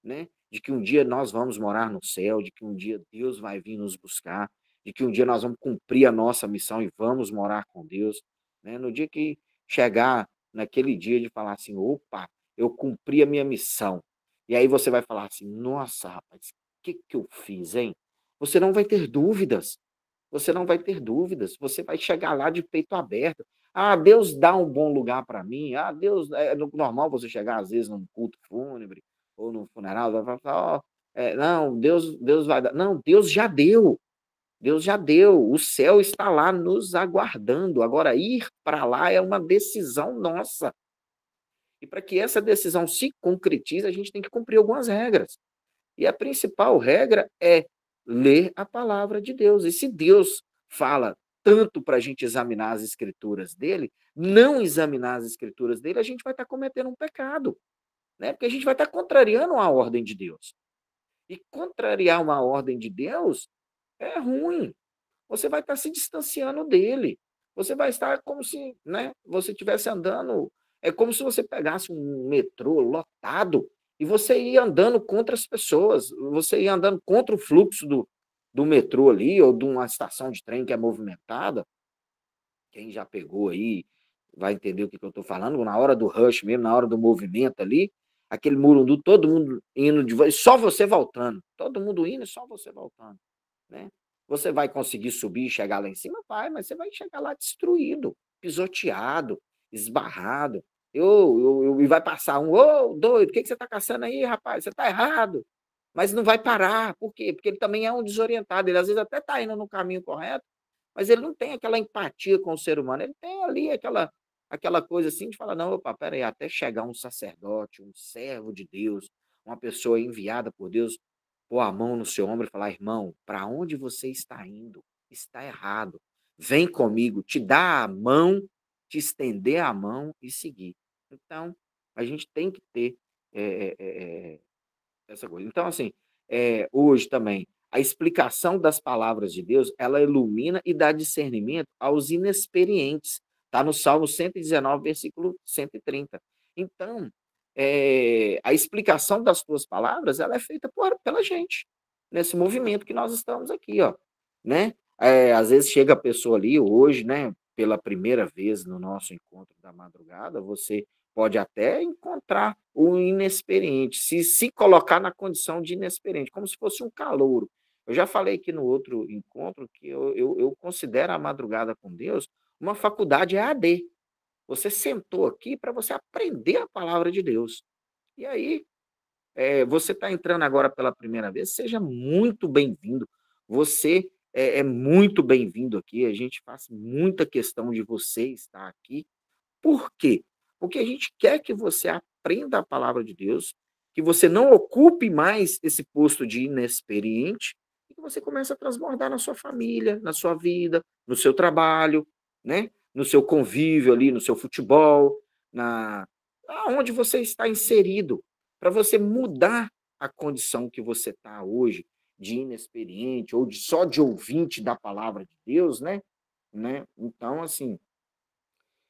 né? De que um dia nós vamos morar no céu, de que um dia Deus vai vir nos buscar, de que um dia nós vamos cumprir a nossa missão e vamos morar com Deus, né? No dia que chegar naquele dia de falar assim, opa, eu cumpri a minha missão. E aí você vai falar assim, nossa, rapaz, o que eu fiz, hein? Você não vai ter dúvidas. Você não vai ter dúvidas. Você vai chegar lá de peito aberto. Ah, Deus dá um bom lugar para mim. Ah, Deus, é normal você chegar às vezes num culto fúnebre ou num funeral, vai falar, não, Deus vai dar. Não, Deus já deu. Deus já deu. O céu está lá nos aguardando. Agora, ir para lá é uma decisão nossa. E para que essa decisão se concretize, a gente tem que cumprir algumas regras. E a principal regra é ler a palavra de Deus. E se Deus fala tanto para a gente examinar as escrituras dele, não examinar as escrituras dele, a gente vai estar cometendo um pecado, né? Porque a gente vai estar contrariando a ordem de Deus. E contrariar uma ordem de Deus é ruim. Você vai estar se distanciando dele. Você vai estar como se, né, você estivesse andando. É como se você pegasse um metrô lotado e você ia andando contra as pessoas. Você ia andando contra o fluxo do metrô ali, ou de uma estação de trem que é movimentada. Quem já pegou aí vai entender o que eu estou falando. Na hora do rush mesmo, na hora do movimento ali, aquele murundu, todo mundo indo de volta, só você voltando. Todo mundo indo e só você voltando, né? Você vai conseguir subir e chegar lá em cima? Vai, mas você vai chegar lá destruído, pisoteado, esbarrado. E vai passar um, ô, doido, o que você está caçando aí, rapaz? Você está errado. Mas não vai parar. Por quê? Porque ele também é um desorientado. Ele às vezes até está indo no caminho correto, mas ele não tem aquela empatia com o ser humano. Ele tem ali aquela coisa assim de falar, não, opa, peraí, até chegar um sacerdote, um servo de Deus, uma pessoa enviada por Deus, pôr a mão no seu ombro e falar, irmão, para onde você está indo? Está errado. Vem comigo, te dar a mão, te estender a mão e seguir. Então, a gente tem que ter essa coisa. Então, assim, hoje também, a explicação das palavras de Deus, ela ilumina e dá discernimento aos inexperientes. Está no Salmo 119, versículo 130. Então, a explicação das tuas palavras, ela é feita pela gente, nesse movimento que nós estamos aqui, ó, né? Às vezes chega a pessoa ali, hoje, né, pela primeira vez no nosso encontro da madrugada, você pode até encontrar o inexperiente, se colocar na condição de inexperiente, como se fosse um calouro. Eu já falei aqui no outro encontro que eu considero a madrugada com Deus uma faculdade EAD. Você sentou aqui para você aprender a palavra de Deus. E aí, você está entrando agora pela primeira vez, seja muito bem-vindo. Você é muito bem-vindo aqui. A gente faz muita questão de você estar aqui. Por quê? Porque a gente quer que você aprenda a palavra de Deus, que você não ocupe mais esse posto de inexperiente e que você comece a transbordar na sua família, na sua vida, no seu trabalho, né? No seu convívio ali, no seu futebol, aonde você está inserido, para você mudar a condição que você está hoje de inexperiente ou só de ouvinte da palavra de Deus, né? Então, assim,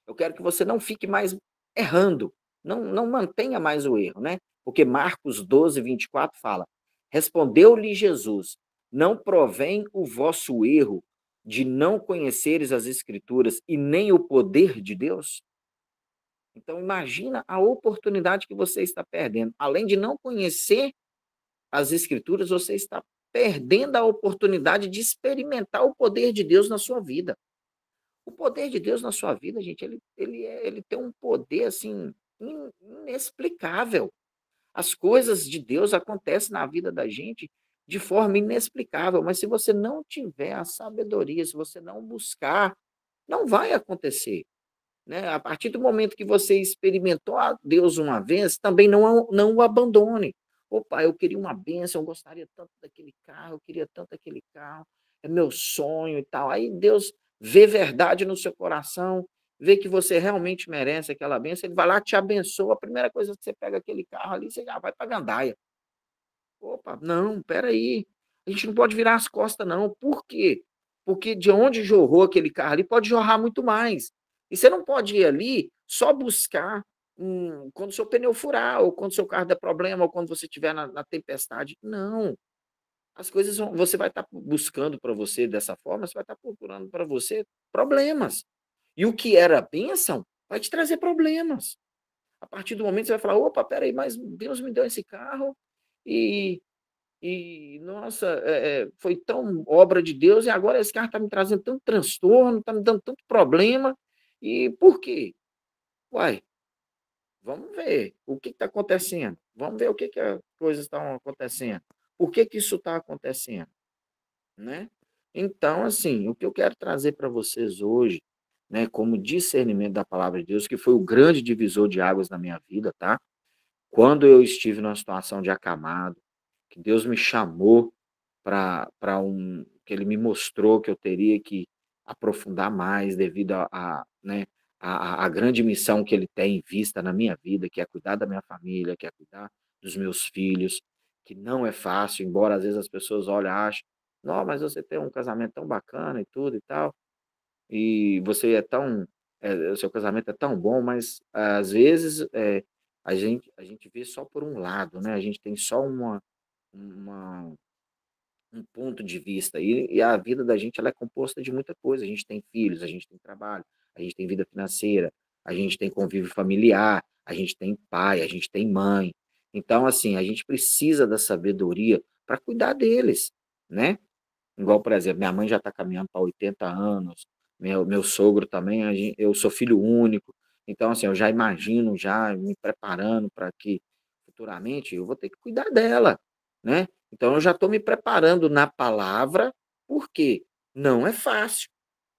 eu quero que você não fique mais errando, não mantenha mais o erro, né? Porque Marcos 12, 24 fala: respondeu-lhe Jesus, não provém o vosso erro de não conheceres as Escrituras e nem o poder de Deus? Então, imagina a oportunidade que você está perdendo. Além de não conhecer as Escrituras, você está perdendo a oportunidade de experimentar o poder de Deus na sua vida. O poder de Deus na sua vida, gente, ele tem um poder assim inexplicável. As coisas de Deus acontecem na vida da gente de forma inexplicável, mas se você não tiver a sabedoria, se você não buscar, não vai acontecer, né? A partir do momento que você experimentou a Deus uma vez, também não o abandone. Opa, eu queria uma bênção, eu gostaria tanto daquele carro, eu queria tanto aquele carro, é meu sonho e tal. Aí Deus vê verdade no seu coração, vê que você realmente merece aquela bênção, ele vai lá, te abençoa, a primeira coisa que você pega aquele carro ali, você já vai para gandaia. Opa, não, peraí, a gente não pode virar as costas não. Por quê? Porque de onde jorrou aquele carro ali, pode jorrar muito mais. E você não pode ir ali só buscar quando o seu pneu furar, ou quando o seu carro der problema, ou quando você estiver na tempestade. Não. As coisas você vai estar buscando para você dessa forma, você vai estar procurando para você problemas. E o que era bênção vai te trazer problemas. A partir do momento que você vai falar, opa, peraí, mas Deus me deu esse carro e, nossa, foi tão obra de Deus e agora esse carro está me trazendo tanto transtorno, está me dando tanto problema. E por quê? Uai, vamos ver o que está acontecendo. Vamos ver o que as coisas estão acontecendo. Por que isso está acontecendo? Né? Então, assim, o que eu quero trazer para vocês hoje, né, como discernimento da palavra de Deus, que foi o grande divisor de águas na minha vida, tá? Quando eu estive numa situação de acamado, que Deus me chamou que ele me mostrou que eu teria que aprofundar mais devido né, a grande missão que ele tem em vista na minha vida, que é cuidar da minha família, que é cuidar dos meus filhos, que não é fácil, embora às vezes as pessoas olhem e achem, não, mas você tem um casamento tão bacana e tudo e tal, e você o seu casamento é tão bom, mas às vezes a gente vê só por um lado, né? A gente tem só uma um ponto de vista. E a vida da gente ela é composta de muita coisa. A gente tem filhos, a gente tem trabalho, a gente tem vida financeira, a gente tem convívio familiar, a gente tem pai, a gente tem mãe. Então, assim, a gente precisa da sabedoria para cuidar deles, né? Igual, por exemplo, minha mãe já está caminhando para 80 anos, meu sogro também, eu sou filho único, então, assim, eu já imagino, já me preparando para que futuramente eu vou ter que cuidar dela, né? Então, eu já estou me preparando na palavra, porque não é fácil.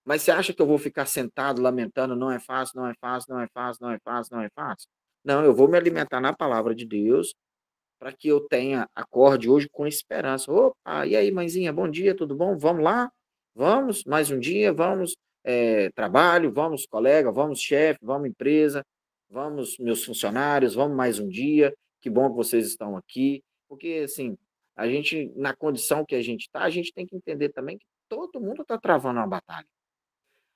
Mas você acha que eu vou ficar sentado lamentando, não é fácil, não é fácil, não é fácil, não é fácil, não é fácil? Não, eu vou me alimentar na palavra de Deus, para que eu acorde hoje com esperança. Opa, e aí, mãezinha, bom dia, tudo bom? Vamos lá? Vamos, mais um dia, vamos, trabalho, vamos, colega, vamos, chefe, vamos, empresa, vamos, meus funcionários, vamos mais um dia, que bom que vocês estão aqui, porque, assim, a gente, na condição que a gente está, a gente tem que entender também que todo mundo está travando uma batalha.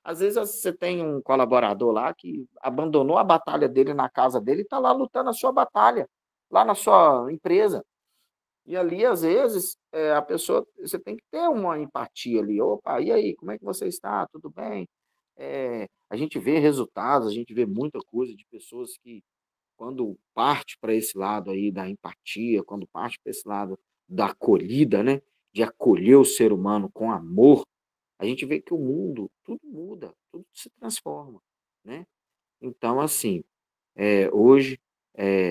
Às vezes você tem um colaborador lá que abandonou a batalha dele na casa dele e está lá lutando a sua batalha, lá na sua empresa. E ali, às vezes, a pessoa, você tem que ter uma empatia ali. Opa, e aí, como é que você está? Tudo bem? A gente vê resultados, a gente vê muita coisa de pessoas que, quando parte para esse lado aí da empatia, quando parte para esse lado da acolhida, né? De acolher o ser humano com amor, a gente vê que o mundo, tudo muda, tudo se transforma, né? Então, assim, hoje,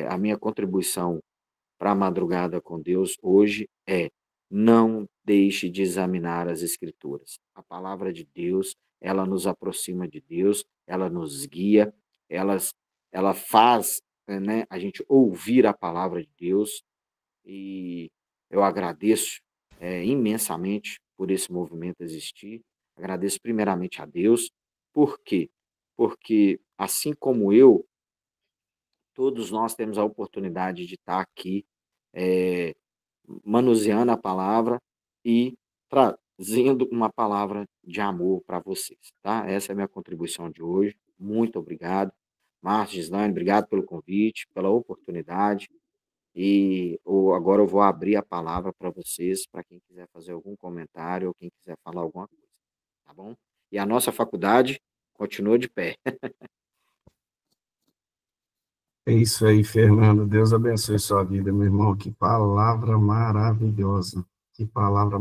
a minha contribuição para a madrugada com Deus hoje não deixe de examinar as Escrituras. A palavra de Deus, ela nos aproxima de Deus, ela nos guia, ela faz, né, a gente ouvir a palavra de Deus, e eu agradeço imensamente por esse movimento existir. Agradeço primeiramente a Deus. Por quê? Porque, assim como eu, todos nós temos a oportunidade de estar aqui manuseando a palavra e trazendo uma palavra de amor para vocês, tá? Essa é a minha contribuição de hoje. Muito obrigado. Márcio, Gislaine, obrigado pelo convite, pela oportunidade. E agora eu vou abrir a palavra para vocês, para quem quiser fazer algum comentário ou quem quiser falar alguma coisa, tá bom? E a nossa faculdade continua de pé. É isso aí, Fernando. Deus abençoe sua vida, meu irmão. Que palavra maravilhosa. Que palavra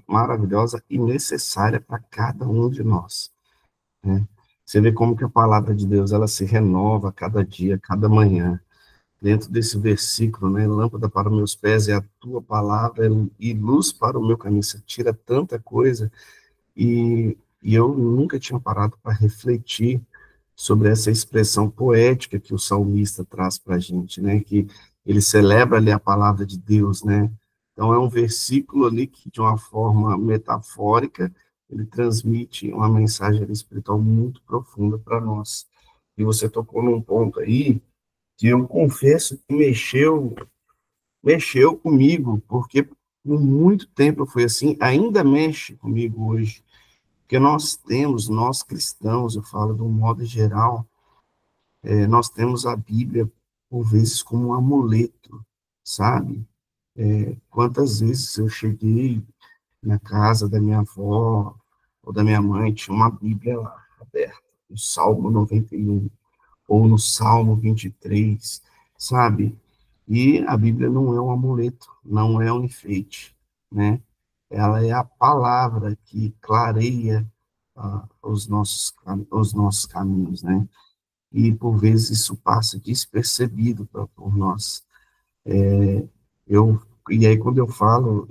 maravilhosa e necessária para cada um de nós, né? Você vê como que a palavra de Deus, ela se renova a cada dia, a cada manhã. Dentro desse versículo, né? Lâmpada para os meus pés é a tua palavra e luz para o meu caminho. Você tira tanta coisa e eu nunca tinha parado para refletir sobre essa expressão poética que o salmista traz para a gente, né? Que ele celebra ali a palavra de Deus, né? Então é um versículo ali que, de uma forma metafórica, ele transmite uma mensagem espiritual muito profunda para nós. E você tocou num ponto aí que eu confesso que mexeu comigo, porque por muito tempo foi assim, ainda mexe comigo hoje, porque nós cristãos, eu falo de um modo geral, nós temos a Bíblia, por vezes, como um amuleto, sabe? Quantas vezes eu cheguei na casa da minha avó ou da minha mãe, tinha uma Bíblia lá, aberta, no Salmo 91, ou no Salmo 23, sabe? E a Bíblia não é um amuleto, não é um enfeite, né? Ela é a palavra que clareia os nossos caminhos, né? E por vezes isso passa despercebido por nós. Eu e aí quando eu falo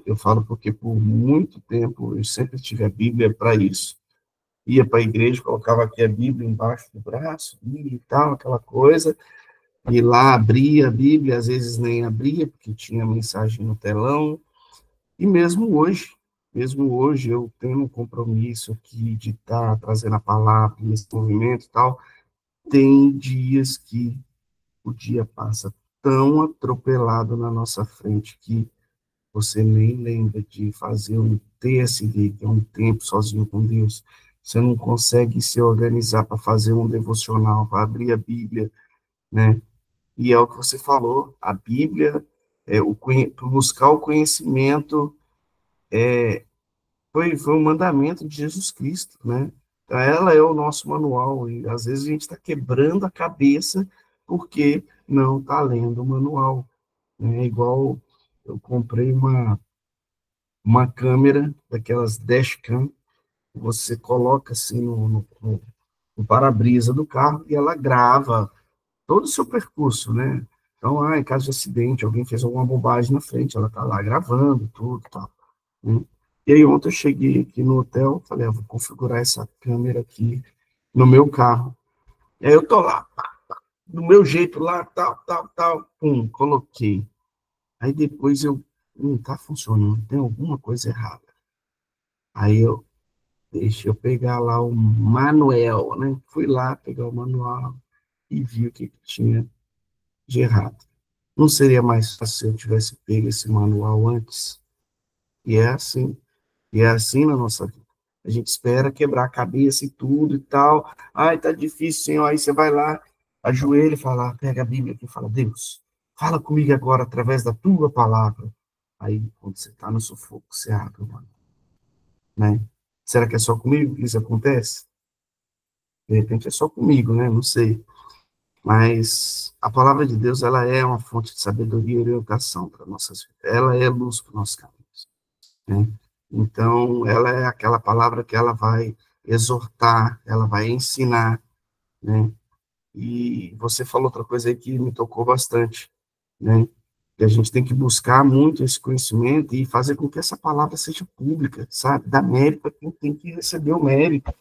porque por muito tempo eu sempre tive a Bíblia para isso. Ia para a igreja, colocava aqui a Bíblia embaixo do braço e tal, aquela coisa, e lá abria a Bíblia, às vezes nem abria porque tinha mensagem no telão, E mesmo hoje eu tenho um compromisso aqui de estar trazendo a palavra nesse movimento e tal, tem dias que o dia passa tão atropelado na nossa frente que você nem lembra de fazer um TSD, que é um tempo sozinho com Deus. Você não consegue se organizar para fazer um devocional, para abrir a Bíblia, né? E é o que você falou, a Bíblia, buscar o conhecimento, foi um mandamento de Jesus Cristo, né? Então, ela é o nosso manual, e às vezes a gente está quebrando a cabeça porque não está lendo o manual, né? Igual eu comprei uma câmera, daquelas dashcam, você coloca assim no para-brisa do carro e ela grava todo o seu percurso, né? Então, em caso de acidente, alguém fez alguma bobagem na frente, ela tá lá gravando tudo, tal, né? E aí ontem eu cheguei aqui no hotel, falei, vou configurar essa câmera aqui no meu carro. E aí eu tô lá, do meu jeito lá, tal, tal, tal, pum, coloquei. Aí depois não tá funcionando, tem alguma coisa errada. Aí deixa eu pegar lá o manual, né? Fui lá pegar o manual e vi o que tinha de errado. Não seria mais fácil se eu tivesse pego esse manual antes? E é assim. E é assim na nossa vida. A gente espera quebrar a cabeça e tudo e tal. Ai, tá difícil, Senhor. Aí você vai lá, ajoelha e fala, pega a Bíblia aqui e fala, Deus, fala comigo agora através da tua palavra. Aí, quando você tá no sufoco, você abre, mano, né? Será que é só comigo que isso acontece? De repente é só comigo, né? Não sei. Mas a palavra de Deus, ela é uma fonte de sabedoria e orientação para nossas vidas. Ela é luz para os nossos caminhos, né? Então, ela é aquela palavra que ela vai exortar, ela vai ensinar, né? E você falou outra coisa aí que me tocou bastante, né? Que a gente tem que buscar muito esse conhecimento e fazer com que essa palavra seja pública, sabe? Dar mérito a quem tem que receber o mérito,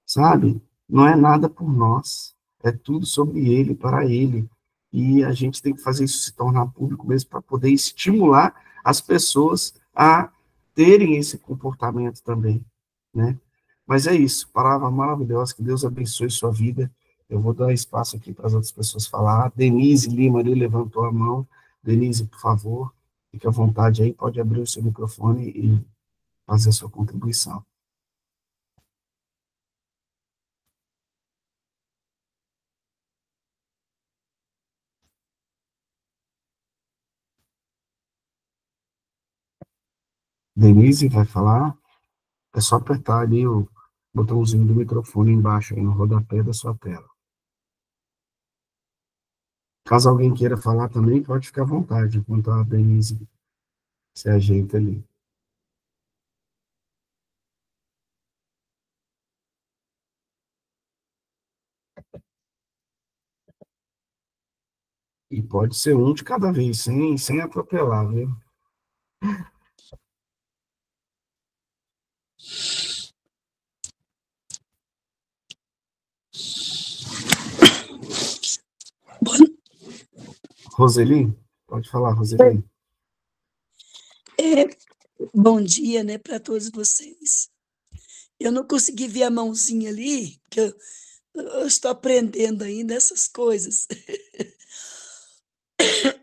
sabe? Não é nada por nós, é tudo sobre ele, para ele. E a gente tem que fazer isso se tornar público mesmo para poder estimular as pessoas a terem esse comportamento também, né? Mas é isso, palavra maravilhosa, que Deus abençoe sua vida. Eu vou dar espaço aqui para as outras pessoas falar. Denise Lima ali levantou a mão. Denise, por favor, fique à vontade aí, pode abrir o seu microfone e fazer a sua contribuição. Denise vai falar? É só apertar ali o botãozinho do microfone embaixo, aí no rodapé da sua tela. Caso alguém queira falar também, pode ficar à vontade, enquanto a Denise se ajeita ali. E pode ser um de cada vez, sem atropelar, viu? Roseli? Pode falar, Roseli. Bom dia, né, para todos vocês. Eu não consegui ver a mãozinha ali, porque eu estou aprendendo ainda essas coisas.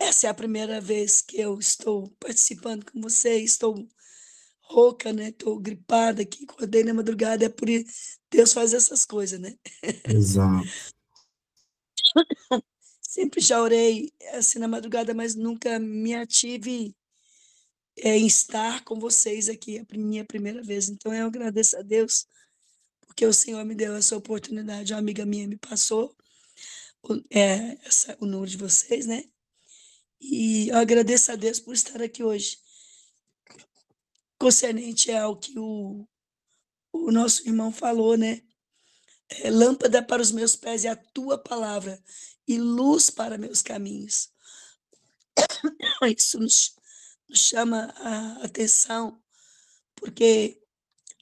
Essa é a primeira vez que eu estou participando com vocês, estou rouca, né, estou gripada aqui, acordei na madrugada, é por isso Deus faz essas coisas, né. Exato. Sempre já orei, assim, na madrugada, mas nunca me ative, em estar com vocês aqui, é a minha primeira vez. Então eu agradeço a Deus, porque o Senhor me deu essa oportunidade, uma amiga minha me passou o número de vocês, né, e eu agradeço a Deus por estar aqui hoje. Concernente ao que o nosso irmão falou, né, lâmpada para os meus pés é a tua palavra e luz para meus caminhos. Isso nos chama a atenção, porque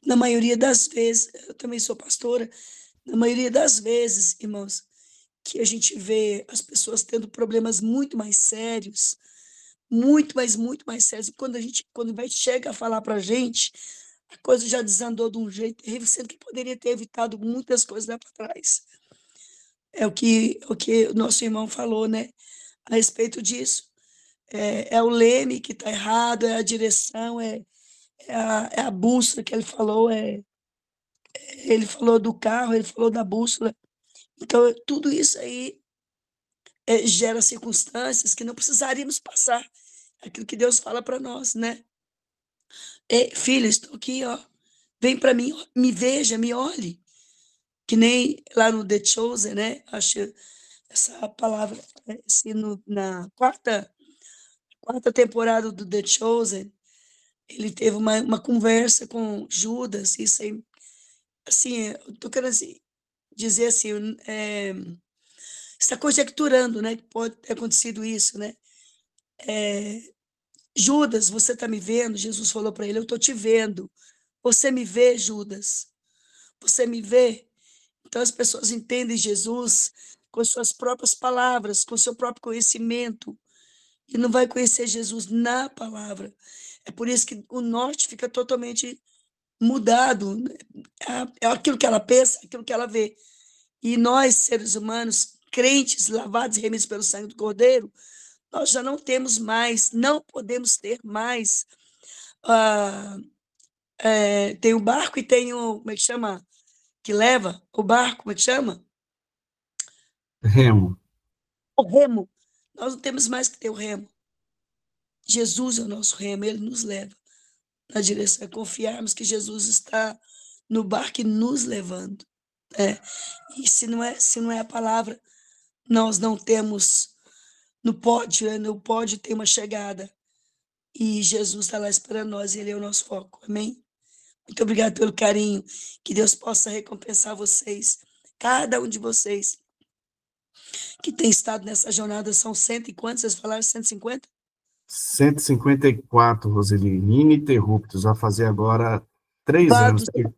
na maioria das vezes, eu também sou pastora, na maioria das vezes, irmãos, que a gente vê as pessoas tendo problemas muito mais sérios, muito, mas muito mais sérias. Quando chega a falar para a gente, a coisa já desandou de um jeito terrível, sendo que poderia ter evitado muitas coisas lá para trás. É o que o nosso irmão falou, né? A respeito disso. É o leme que está errado, é a direção, é a bússola que ele falou, ele falou do carro, ele falou da bússola. Então, tudo isso aí gera circunstâncias que não precisaríamos passar. Aquilo que Deus fala para nós, né? Filho, estou aqui, ó. Vem para mim, me veja, me olhe. Que nem lá no The Chosen, né? Acho essa palavra, assim, na quarta temporada do The Chosen, ele teve uma conversa com Judas, isso aí, assim, eu tô querendo assim, dizer assim, está conjecturando, né, que pode ter acontecido isso, né? Judas, você está me vendo? Jesus falou para ele, eu estou te vendo. Você me vê, Judas? Você me vê? Então as pessoas entendem Jesus com suas próprias palavras, com seu próprio conhecimento, e não vai conhecer Jesus na palavra. É por isso que o norte fica totalmente mudado, né? É aquilo que ela pensa, aquilo que ela vê. E nós, seres humanos, crentes, lavados e remidos pelo sangue do Cordeiro, nós já não temos mais, não podemos ter mais. Tem o barco e tem o, como é que chama? Que leva o barco, como é que chama? Remo. O remo. Nós não temos mais que ter o remo. Jesus é o nosso remo, ele nos leva na direção, é confiarmos que Jesus está no barco e nos levando. E se não é a palavra, nós não temos no pódio, né? No pódio tem uma chegada e Jesus está lá esperando nós e ele é o nosso foco, amém? Muito obrigado pelo carinho, que Deus possa recompensar vocês, cada um de vocês que tem estado nessa jornada. São cento e quantos? Vocês falaram 150? 154, Roseli, ininterruptos, vai fazer agora 3 anos, Louvado,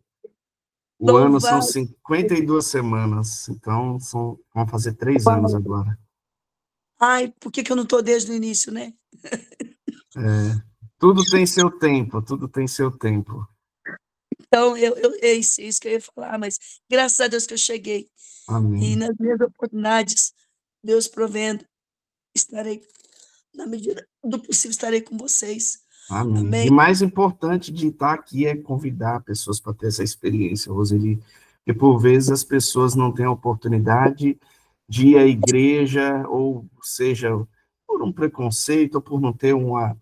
porque o ano são louvado. 52 semanas, então vão fazer 3 anos agora. Ai, por que eu não estou desde o início, né? Tudo tem seu tempo, tudo tem seu tempo. Então, é isso que eu ia falar, mas graças a Deus que eu cheguei. E Amém. nas minhas oportunidades, Deus provendo, estarei, na medida do possível, estarei com vocês. Amém. Amém? E mais importante de estar aqui é convidar pessoas para ter essa experiência, Roseli, porque por vezes as pessoas não têm a oportunidade de ir à igreja, ou seja, por um preconceito, ou por não ter uma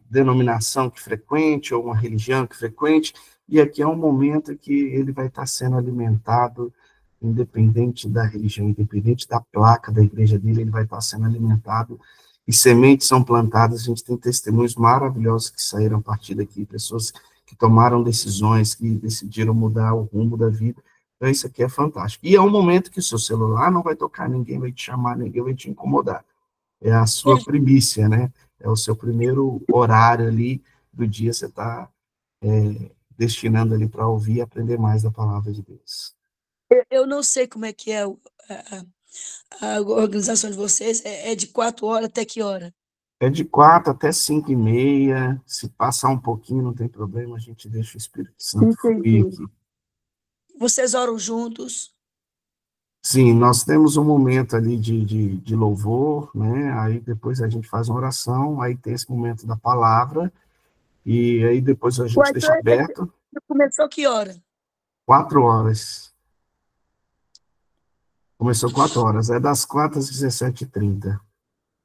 denominação que frequente, ou uma religião que frequente, e aqui é um momento que ele vai estar sendo alimentado, independente da religião, independente da placa da igreja dele, ele vai estar sendo alimentado, e sementes são plantadas. A gente tem testemunhos maravilhosos que saíram a partir daqui, pessoas que tomaram decisões, que decidiram mudar o rumo da vida. Então, isso aqui é fantástico. E é um momento que o seu celular não vai tocar, ninguém vai te chamar, ninguém vai te incomodar. É a sua primícia, né? É o seu primeiro horário ali do dia, você está destinando ali para ouvir e aprender mais da palavra de Deus. Eu não sei como é que é a organização de vocês. É de 4 horas até que hora? É de 4 até 5h30. Se passar um pouquinho, não tem problema, a gente deixa o Espírito Santo fluir aqui. Vocês oram juntos? Sim, nós temos um momento ali de louvor, né? Aí depois a gente faz uma oração, aí tem esse momento da palavra, e aí depois a gente deixa aberto. Começou que hora? 4 horas. Começou 4 horas, é das 4 às 17h30.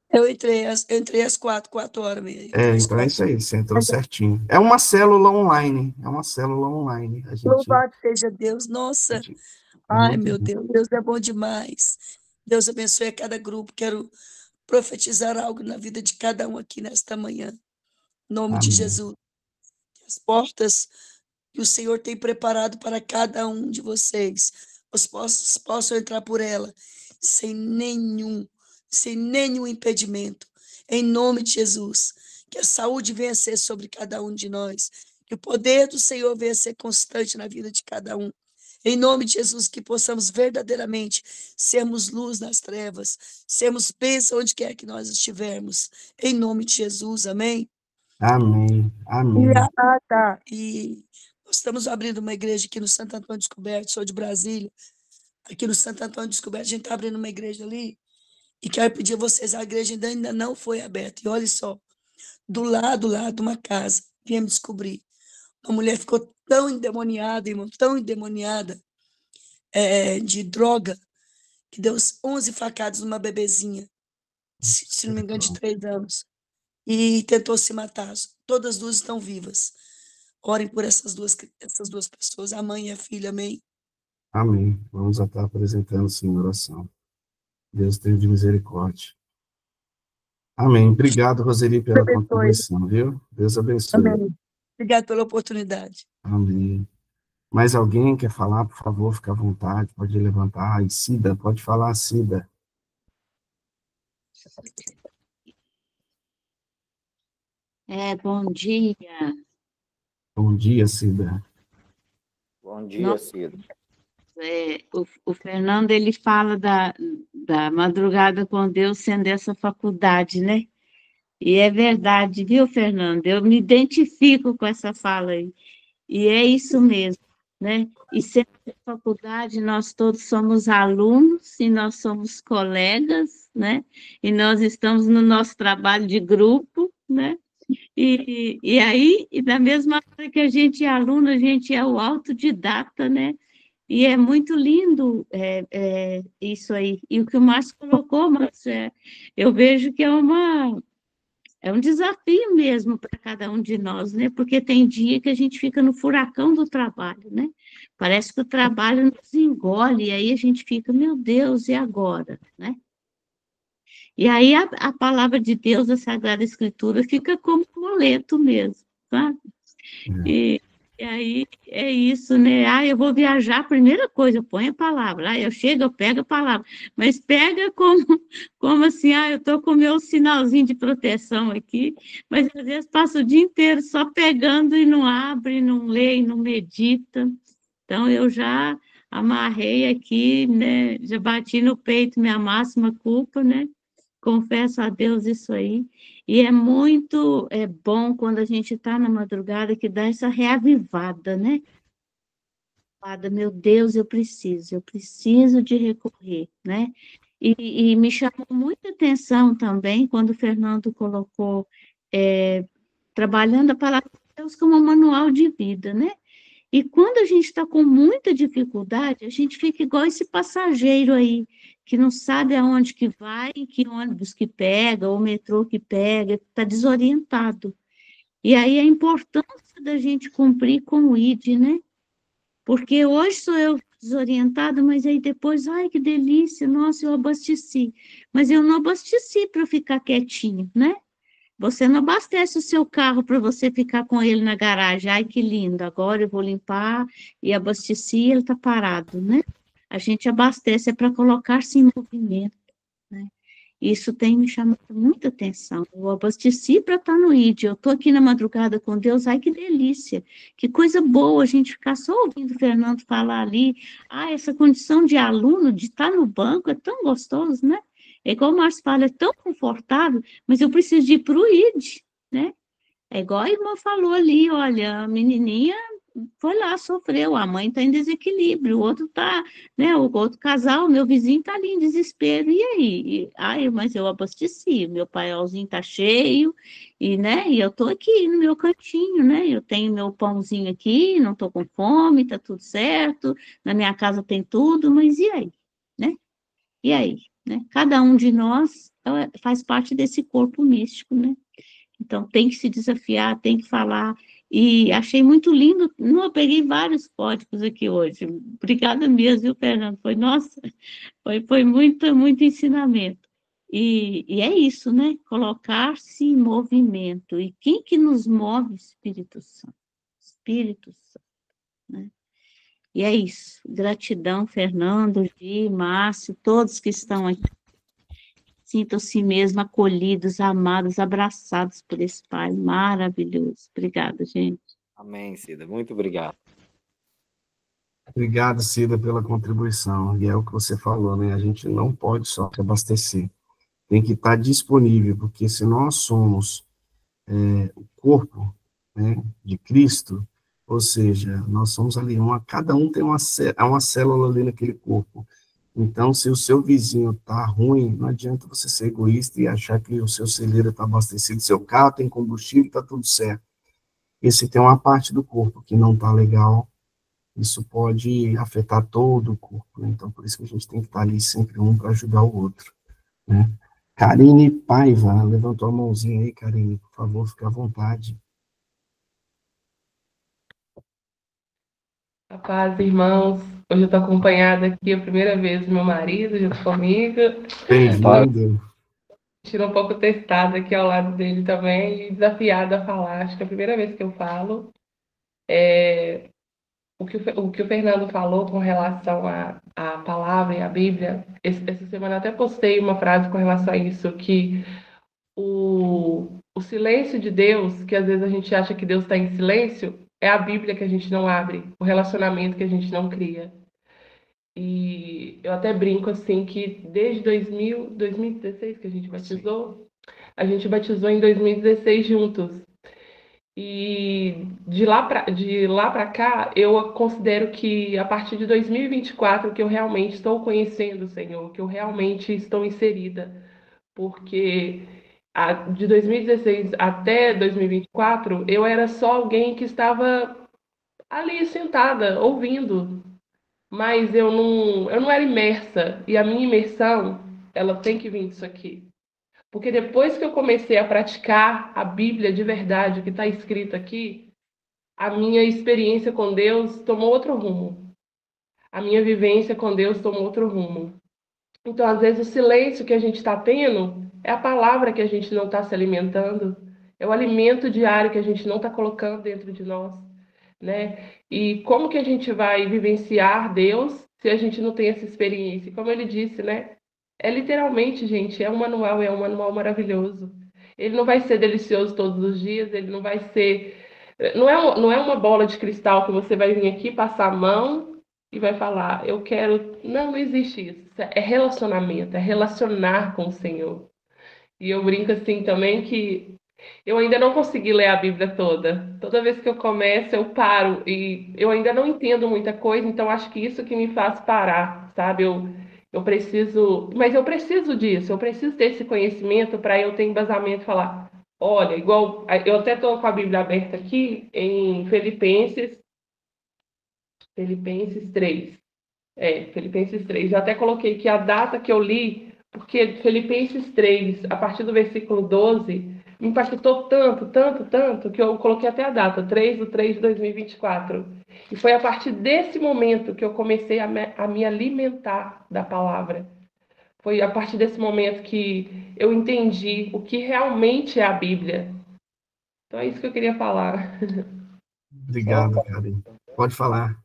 Eu entrei às 4 horas mesmo. Então é isso aí, você entrou certinho. É uma célula online, A gente, Louvado seja Deus, nossa. Ai, meu Deus, Deus é bom demais. Deus abençoe a cada grupo. Quero profetizar algo na vida de cada um aqui nesta manhã. Em nome de Jesus. As portas que o Senhor tem preparado para cada um de vocês, os possam entrar por ela sem nenhum impedimento. Em nome de Jesus. Que a saúde venha a ser sobre cada um de nós. Que o poder do Senhor venha a ser constante na vida de cada um. Em nome de Jesus, que possamos verdadeiramente sermos luz nas trevas, sermos bênção onde quer que nós estivermos. Em nome de Jesus, amém? Amém. Amém. Tá. E nós estamos abrindo uma igreja aqui no Santo Antônio Descoberto, sou de Brasília. Aqui no Santo Antônio Descoberto, a gente está abrindo uma igreja ali. E quero pedir a vocês, a igreja ainda não foi aberta. E olha só, do lado lá de uma casa, viemos descobrir. Uma mulher ficou tão endemoniada, irmão, tão endemoniada de droga, que deu 11 facadas numa bebezinha, se não me engano, de 3 anos. E tentou se matar. Todas as duas estão vivas. Orem por essas duas pessoas, a mãe e a filha, amém? Amém. Vamos estar apresentando, sim, em oração. Deus tenha de misericórdia. Amém. Obrigado, Roseli, pela contribuição, viu? Deus abençoe. Amém. Obrigado pela oportunidade. Amém. Mais alguém quer falar, por favor, fica à vontade, pode levantar. Cida, pode falar, Cida. Bom dia. Bom dia, Cida. Bom dia, Cida. O Fernando, ele fala da madrugada com Deus sendo essa faculdade, né? E é verdade, viu, Fernando? Eu me identifico com essa fala aí. E é isso mesmo, né? E sendo faculdade, nós todos somos alunos e nós somos colegas, né? E nós estamos no nosso trabalho de grupo, né? E aí, e da mesma hora que a gente é aluno, a gente é o autodidata, né? E é muito lindo isso aí. E o que o Márcio colocou, Márcio, eu vejo que é um desafio mesmo para cada um de nós, né? Porque tem dia que a gente fica no furacão do trabalho, né? Parece que o trabalho nos engole, e aí a gente fica, meu Deus, e agora, né? E aí a palavra de Deus, a Sagrada Escritura, fica como um amuleto mesmo, sabe? E aí é isso, né? Eu vou viajar, primeira coisa, eu ponho a palavra. Eu chego, eu pego a palavra. Mas pega como assim, eu estou com o meu sinalzinho de proteção aqui, mas às vezes passo o dia inteiro só pegando e não abre, não lê e não medita. Então eu já amarrei aqui, né? Já bati no peito minha máxima culpa, né? Confesso a Deus isso aí. E é muito bom quando a gente está na madrugada que dá essa reavivada, né? Meu Deus, eu preciso de recorrer, né? E me chamou muita atenção também quando o Fernando colocou trabalhando a palavra de Deus como um manual de vida, né? E quando a gente está com muita dificuldade, a gente fica igual esse passageiro aí, que não sabe aonde que vai, que ônibus que pega, ou metrô que pega, está desorientado. E aí a importância da gente cumprir com o ID, né? Porque hoje sou eu desorientada, mas aí depois, ai, que delícia, nossa, eu abasteci. Mas eu não abasteci para ficar quietinho, né? Você não abastece o seu carro para você ficar com ele na garagem. Ai, que lindo, agora eu vou limpar e abasteci, ele está parado, né? A gente abastece para colocar-se em movimento, né? Isso tem me chamado muita atenção. Eu abasteci para estar no ID, eu estou aqui na madrugada com Deus, ai, que delícia, que coisa boa a gente ficar só ouvindo o Fernando falar ali. Essa condição de aluno, de estar no banco, é tão gostoso, né? É igual o Márcio fala, é tão confortável, mas eu preciso de ir para o ID, né? É igual a irmã falou ali, olha, a menininha foi lá, sofreu, a mãe está em desequilíbrio, o outro está, né, o outro casal, meu vizinho está ali em desespero, e aí? Mas eu abasteci, meu paiolzinho está cheio, né, e eu estou aqui no meu cantinho, né, eu tenho meu pãozinho aqui, não estou com fome, está tudo certo, na minha casa tem tudo, mas e aí, né? E aí, né? Cada um de nós faz parte desse corpo místico, né? Então, tem que se desafiar, tem que falar. E achei muito lindo. Não, eu peguei vários códigos aqui hoje. Obrigada mesmo, viu, Fernando? Nossa, foi muito ensinamento. E é isso, né? Colocar-se em movimento. E quem que nos move? Espírito Santo. Espírito Santo, né? E é isso. Gratidão, Fernando, Gi, Márcio, todos que estão aqui. Sintam-se mesmo acolhidos, amados, abraçados por esse Pai maravilhoso. Obrigada, gente. Amém, Cida. Muito obrigado. Obrigado, Cida, pela contribuição. E é o que você falou, né? A gente não pode só se abastecer. Tem que estar disponível, porque se nós somos o corpo, né, de Cristo, ou seja, nós somos ali, cada um tem uma célula ali naquele corpo. Então, se o seu vizinho está ruim, não adianta você ser egoísta e achar que o seu celeiro está abastecido, seu carro tem combustível, está tudo certo. E se tem uma parte do corpo que não está legal, isso pode afetar todo o corpo, né? Então, por isso que a gente tem que estar ali sempre um para ajudar o outro, né? Karine Paiva, levantou a mãozinha aí, Karine, por favor, fique à vontade. A paz, irmãos. Hoje eu estou acompanhada aqui a primeira vez do meu marido junto comigo. Bem-vindo. Estou um pouco testada aqui ao lado dele também e desafiada a falar. Acho que é a primeira vez que eu falo. O que o Fernando falou com relação à palavra e à Bíblia, essa semana eu até postei uma frase com relação a isso, que o silêncio de Deus, que às vezes a gente acha que Deus está em silêncio, é a Bíblia que a gente não abre, o relacionamento que a gente não cria. E eu até brinco assim que desde 2016 que a gente batizou em 2016 juntos. E de lá para cá, eu considero que a partir de 2024 que eu realmente estou conhecendo o Senhor, que eu realmente estou inserida, porque de 2016 até 2024 eu era só alguém que estava ali sentada, ouvindo, mas eu não era imersa, e a minha imersão, ela tem que vir disso aqui. Porque depois que eu comecei a praticar a Bíblia de verdade, o que está escrito aqui, a minha experiência com Deus tomou outro rumo. A minha vivência com Deus tomou outro rumo. Então, às vezes, o silêncio que a gente está tendo é a palavra que a gente não está se alimentando, é o alimento diário que a gente não está colocando dentro de nós, né? E como que a gente vai vivenciar Deus se a gente não tem essa experiência? Como ele disse, né? É literalmente, gente, é um manual maravilhoso. Ele não vai ser delicioso todos os dias, ele não vai ser. Não é uma bola de cristal que você vai vir aqui, passar a mão e vai falar, eu quero. Não, não existe isso. É relacionamento, é relacionar com o Senhor. E eu brinco assim também que eu ainda não consegui ler a Bíblia toda. Toda vez que eu começo, eu paro e eu ainda não entendo muita coisa, então acho que isso que me faz parar, sabe? Eu preciso, mas eu preciso disso, eu preciso ter esse conhecimento para eu ter embasamento e falar, olha, igual eu até estou com a Bíblia aberta aqui em Filipenses 3. Filipenses 3. Eu até coloquei que a data que eu li, porque Filipenses 3, a partir do versículo 12, me impactou tanto, tanto, tanto, que eu coloquei até a data, 3/3 de 2024. E foi a partir desse momento que eu comecei a me alimentar da palavra. Foi a partir desse momento que eu entendi o que realmente é a Bíblia. Então é isso que eu queria falar. Obrigado, Karine. Pode falar.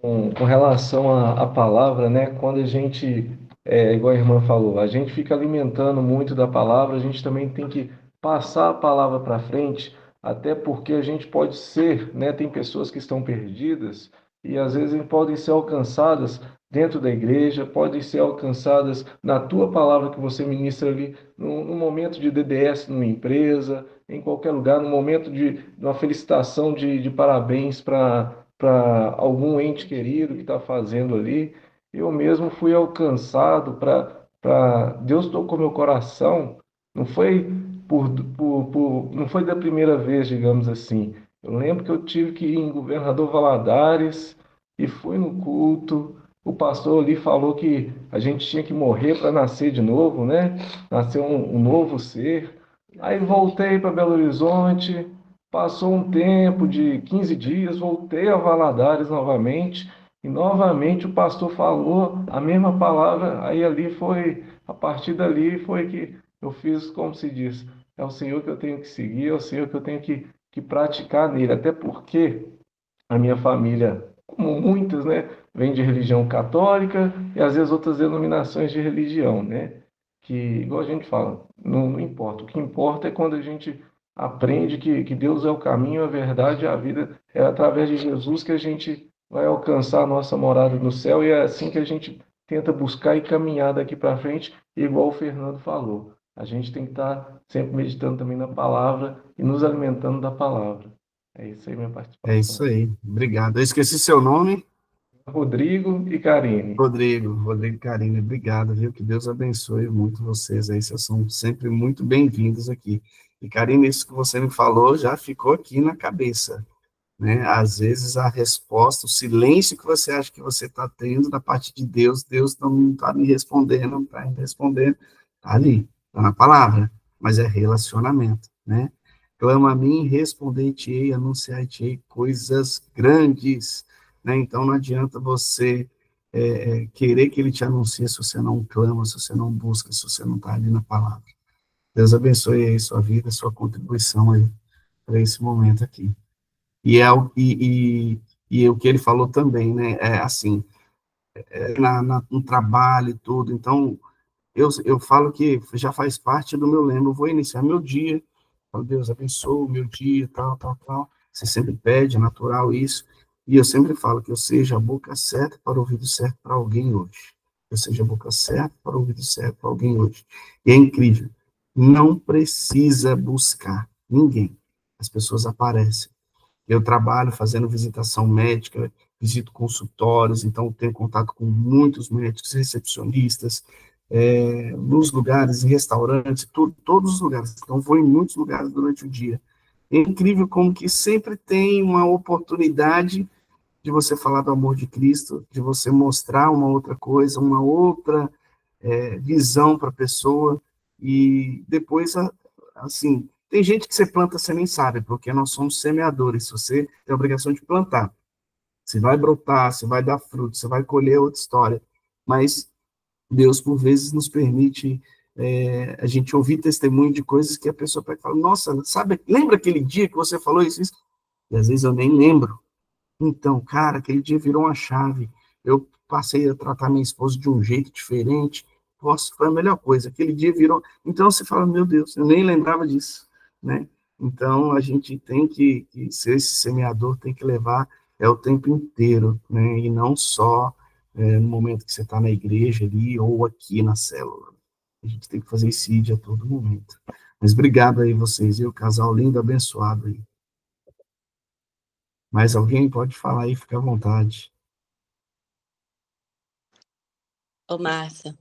Com relação à palavra, né? Quando a gente, igual a irmã falou, a gente fica alimentando muito da palavra, a gente também tem que passar a palavra para frente, até porque a gente pode ser, né? Tem pessoas que estão perdidas e às vezes podem ser alcançadas dentro da igreja, podem ser alcançadas na tua palavra que você ministra ali, no momento de DDS numa empresa, em qualquer lugar, no momento de uma felicitação de parabéns para algum ente querido que está fazendo ali. Eu mesmo fui alcançado Deus tocou meu coração, não foi não foi da primeira vez, digamos assim. Eu lembro que eu tive que ir em Governador Valadares e fui no culto. O pastor ali falou que a gente tinha que morrer para nascer de novo, né? Nascer um novo ser. Aí voltei para Belo Horizonte, passou um tempo de 15 dias, voltei a Valadares novamente, e novamente o pastor falou a mesma palavra, aí ali foi, a partir dali foi que eu fiz, como se diz, é o Senhor que eu tenho que seguir, é o Senhor que eu tenho que praticar nele, até porque a minha família, como muitas, né, vem de religião católica e às vezes outras denominações de religião, né? Que, igual a gente fala, não importa. O que importa é quando a gente aprende que Deus é o caminho, a verdade e a vida. É através de Jesus que a gente vai alcançar a nossa morada no céu, e é assim que a gente tenta buscar e caminhar daqui para frente, igual o Fernando falou. A gente tem que estar sempre meditando também na palavra e nos alimentando da palavra. É isso aí, minha É participação. isso aí. Obrigado. Eu esqueci seu nome. Rodrigo e Karine. Rodrigo Carine, obrigado, viu? Que Deus abençoe muito vocês aí, vocês são sempre muito bem-vindos aqui. E, Carine, isso que você me falou já ficou aqui na cabeça, né? Às vezes a resposta, o silêncio que você acha que você está tendo da parte de Deus, Deus não está me respondendo, não está me respondendo, está ali, está na palavra, mas é relacionamento, né? Clama a mim, responder-te-ei, anunciar-te-ei coisas grandes, né? Então não adianta você querer que ele te anuncie se você não clama, se você não busca, se você não está ali na palavra. Deus abençoe aí sua vida, sua contribuição aí para esse momento aqui. E o que ele falou também, né, assim, no trabalho e tudo, então, eu falo que já faz parte do meu lema, eu vou iniciar meu dia, falo, Deus abençoe o meu dia, tal, tal, tal, você sempre pede, é natural isso, e eu sempre falo que eu seja a boca certa para o ouvido certo para alguém hoje, eu seja a boca certa para o ouvido certo para alguém hoje, e é incrível, não precisa buscar ninguém, as pessoas aparecem. Eu trabalho fazendo visitação médica, visito consultórios, então tenho contato com muitos médicos, recepcionistas, nos lugares, em restaurantes, todos os lugares. Então, vou em muitos lugares durante o dia. É incrível como que sempre tem uma oportunidade de você falar do amor de Cristo, de você mostrar uma outra coisa, uma outra visão para a pessoa, e depois, assim, tem gente que você planta, você nem sabe, porque nós somos semeadores, você tem a obrigação de plantar. Se vai brotar, se vai dar fruto, você vai colher outra história, mas Deus, por vezes, nos permite a gente ouvir testemunho de coisas que a pessoa pode falar, nossa, sabe, lembra aquele dia que você falou isso, isso? E às vezes eu nem lembro, então, cara, aquele dia virou uma chave. Eu passei a tratar minha esposa de um jeito diferente. Nossa, foi a melhor coisa. Aquele dia virou. Então você fala, meu Deus, eu nem lembrava disso, né? Então a gente tem que ser esse semeador, tem que levar o tempo inteiro, né? E não só no momento que você está na igreja ali ou aqui na célula. A gente tem que fazer esse ID a todo momento. Mas obrigado aí vocês, e o casal lindo, abençoado aí. Mais alguém pode falar aí, fica à vontade. Ô, Márcia,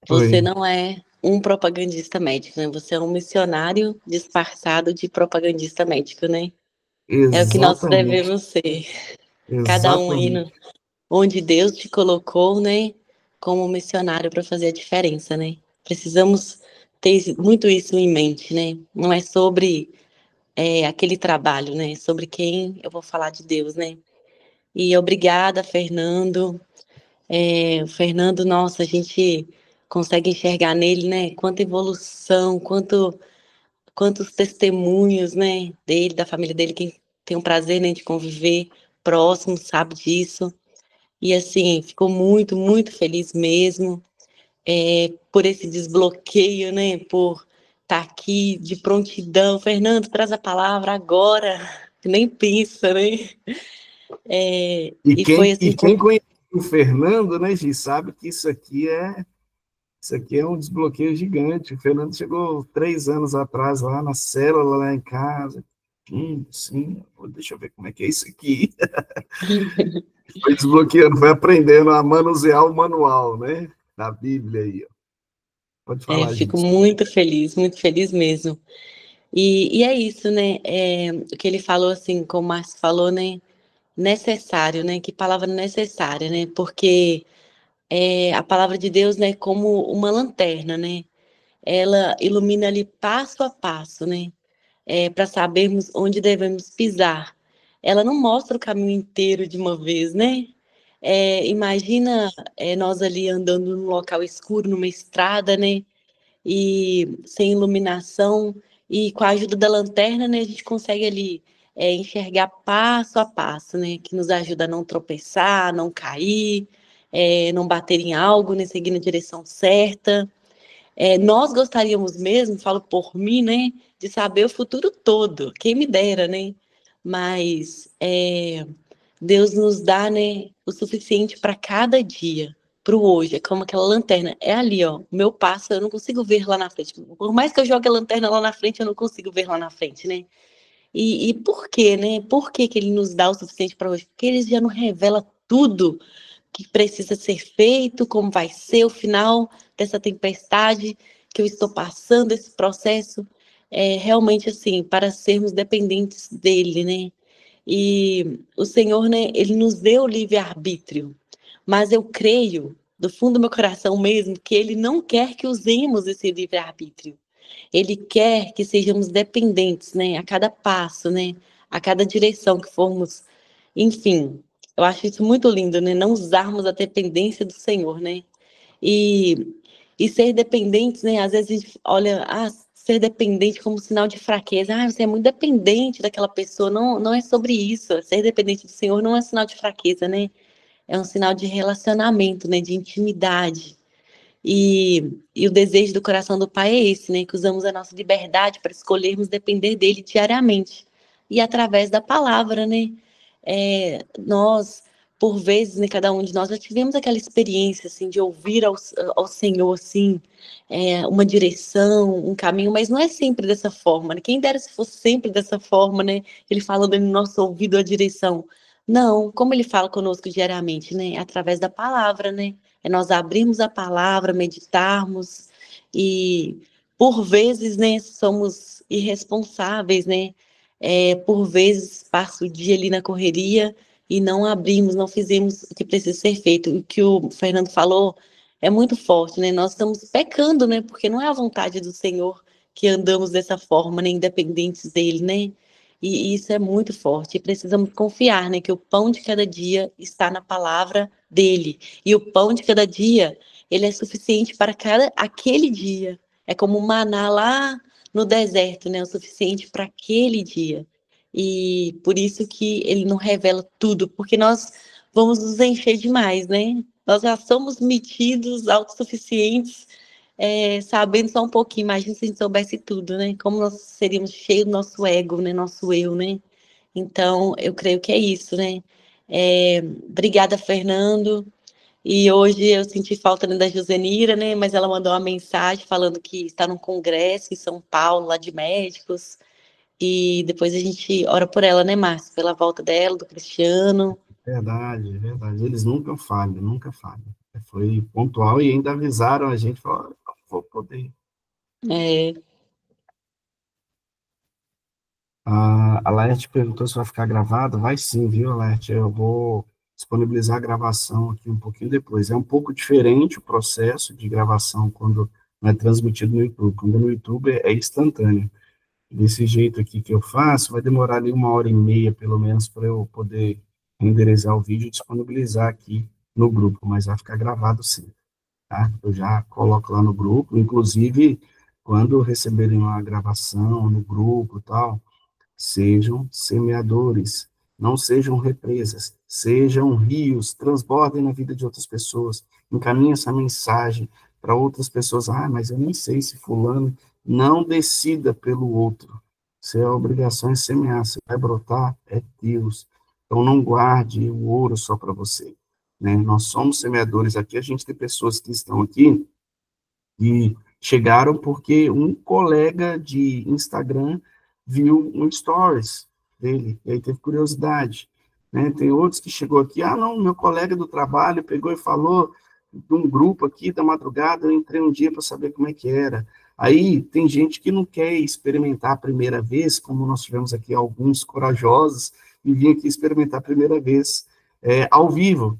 Oi. você não é um propagandista médico, né? Você é um missionário disfarçado de propagandista médico, né? É o que nós Exatamente. devemos ser. Cada um aí Exatamente. onde Deus te colocou, né? Como missionário para fazer a diferença, né? Precisamos ter muito isso em mente, né? Não é sobre aquele trabalho, né? É sobre quem eu vou falar de Deus, né? E obrigada, Fernando. O Fernando, nossa, a gente consegue enxergar nele, né? Quanta evolução, quantos testemunhos, né? Dele, da família dele, quem tem o prazer, né, de conviver próximo, sabe disso. E assim, ficou muito, muito feliz mesmo por esse desbloqueio, né? Por estar aqui de prontidão. Fernando, traz a palavra agora. Nem pensa, né? E E foi quem, assim, e quem conhece o Fernando, né, Gi, sabe que isso aqui é um desbloqueio gigante. O Fernando chegou 3 anos atrás lá na célula, lá em casa. Sim, deixa eu ver como é que é isso aqui. Foi desbloqueando, foi aprendendo a manusear o manual, né, da Bíblia aí. Ó. Pode falar, fico gente. muito feliz mesmo. E é isso, né? O que ele falou, assim, como o Márcio falou, né? Necessário, né? Que palavra necessária, né? Porque a palavra de Deus, né? Como uma lanterna, né? Ela ilumina ali passo a passo, né? Para sabermos onde devemos pisar. Ela não mostra o caminho inteiro de uma vez, né? Imagina nós ali andando num local escuro, numa estrada, né? E sem iluminação, e com a ajuda da lanterna, né, a gente consegue ali enxergar passo a passo, né, que nos ajuda a não tropeçar, não cair, não bater em algo, né, seguir na direção certa. Nós gostaríamos mesmo, falo por mim, né, de saber o futuro todo, quem me dera, né, mas Deus nos dá, né, o suficiente para cada dia, para o hoje. É como aquela lanterna. É ali, ó. O meu passo, eu não consigo ver lá na frente. Por mais que eu jogue a lanterna lá na frente, eu não consigo ver lá na frente, né? E por quê, né? Por que que ele nos dá o suficiente para hoje? Porque ele já nos revela tudo que precisa ser feito, como vai ser o final dessa tempestade que eu estou passando, esse processo, realmente assim, para sermos dependentes dele, né? E o Senhor, né, ele nos deu o livre-arbítrio, mas eu creio, do fundo do meu coração mesmo, que ele não quer que usemos esse livre-arbítrio. Ele quer que sejamos dependentes, né, a cada passo, né, a cada direção que formos, enfim. Eu acho isso muito lindo, né, não usarmos a dependência do Senhor, né? E, e ser dependentes, né? Às vezes a gente olha, ser dependente como sinal de fraqueza. Você é muito dependente daquela pessoa. Não, não é sobre isso. Ser dependente do Senhor não é sinal de fraqueza, né? É um sinal de relacionamento, né? De intimidade. E o desejo do coração do Pai é esse, né? Que usamos a nossa liberdade para escolhermos depender dele diariamente. E através da palavra, né? Nós, por vezes, né, cada um de nós já tivemos aquela experiência, assim, de ouvir ao Senhor, assim, uma direção, um caminho, mas não é sempre dessa forma, né? Quem dera se fosse sempre dessa forma, né? Ele falando no nosso ouvido a direção. Não, como ele fala conosco diariamente, né? Através da palavra, né? É nós abrirmos a palavra, meditarmos e, por vezes, né, somos irresponsáveis, né? Por vezes, passa o dia ali na correria e não abrimos, não fizemos o que precisa ser feito. O que o Fernando falou é muito forte, né? Nós estamos pecando, né? Porque não é a vontade do Senhor que andamos dessa forma, né? Independentes dele, né? E isso é muito forte. E precisamos confiar, né? Que o pão de cada dia está na palavra dele. E o pão de cada dia, ele é suficiente para aquele dia. É como o maná lá no deserto, né? O suficiente para aquele dia. E por isso que ele não revela tudo, porque nós vamos nos encher demais, né? Nós já somos metidos, autossuficientes, sabendo só um pouquinho. Imagina se a gente soubesse tudo, né? Como nós seríamos cheios do nosso ego, né? Nosso eu, né? Então, eu creio que é isso, né? Obrigada, Fernando. E hoje eu senti falta, né, da Josenira, né? Mas ela mandou uma mensagem falando que está num congresso em São Paulo, lá de médicos. E depois a gente ora por ela, né, Márcio? Pela volta dela, do Cristiano. Verdade, verdade. Eles nunca falham, nunca falham. Foi pontual e ainda avisaram a gente, falaram, não vou poder. É, A Laerte perguntou se vai ficar gravado. Vai sim, viu, Laerte? Eu vou disponibilizar a gravação aqui um pouquinho depois. É um pouco diferente o processo de gravação quando não é transmitido no YouTube. Quando no YouTube é instantâneo. Desse jeito aqui que eu faço, vai demorar ali 1h30, pelo menos, para eu poder renderizar o vídeo e disponibilizar aqui no grupo, mas vai ficar gravado sim, tá? Eu já coloco lá no grupo, inclusive, quando receberem uma gravação no grupo e tal, sejam semeadores, não sejam represas, sejam rios, transbordem na vida de outras pessoas, encaminhem essa mensagem para outras pessoas. Mas eu nem sei se fulano, não decida pelo outro. Se a obrigação é semear, se vai brotar, é Deus. Então não guarde o ouro só para você, né? Nós somos semeadores aqui, a gente tem pessoas que estão aqui e chegaram porque um colega de Instagram viu um stories dele, e aí teve curiosidade, né? Tem outros que chegou aqui, não, meu colega do trabalho pegou e falou de um grupo aqui da madrugada, eu entrei um dia para saber como é que era. Aí tem gente que não quer experimentar a primeira vez, como nós tivemos aqui alguns corajosos, e vim aqui experimentar a primeira vez ao vivo.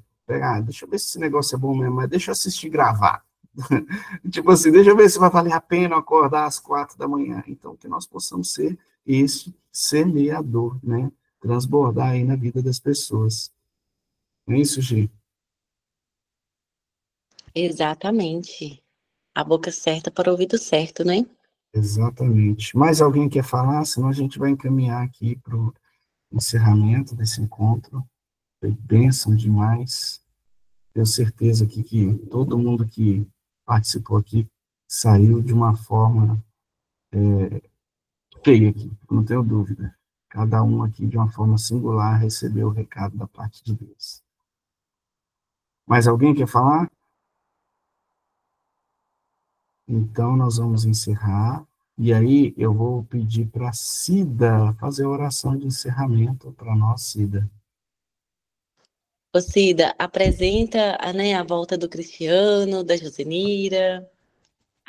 Deixa eu ver se esse negócio é bom mesmo, mas deixa eu assistir gravar. Tipo assim, deixa eu ver se vai valer a pena acordar às 4 da manhã. Então, que nós possamos ser esse semeador, né? Transbordar aí na vida das pessoas. Não é isso, Gi? exatamente. A boca certa para o ouvido certo, né? Exatamente. Mais alguém quer falar? Senão a gente vai encaminhar aqui para o encerramento desse encontro. Foi bênção demais. Tenho certeza aqui que todo mundo que participou aqui saiu de uma forma feia aqui, não tenho dúvida. cada um aqui, de uma forma singular, recebeu o recado da parte de Deus. Mais alguém quer falar? Então, nós vamos encerrar. E aí, eu vou pedir para a Cida fazer a oração de encerramento para nós, Cida. Ô, Cida, apresenta né, a volta do Cristiano, da Josenira,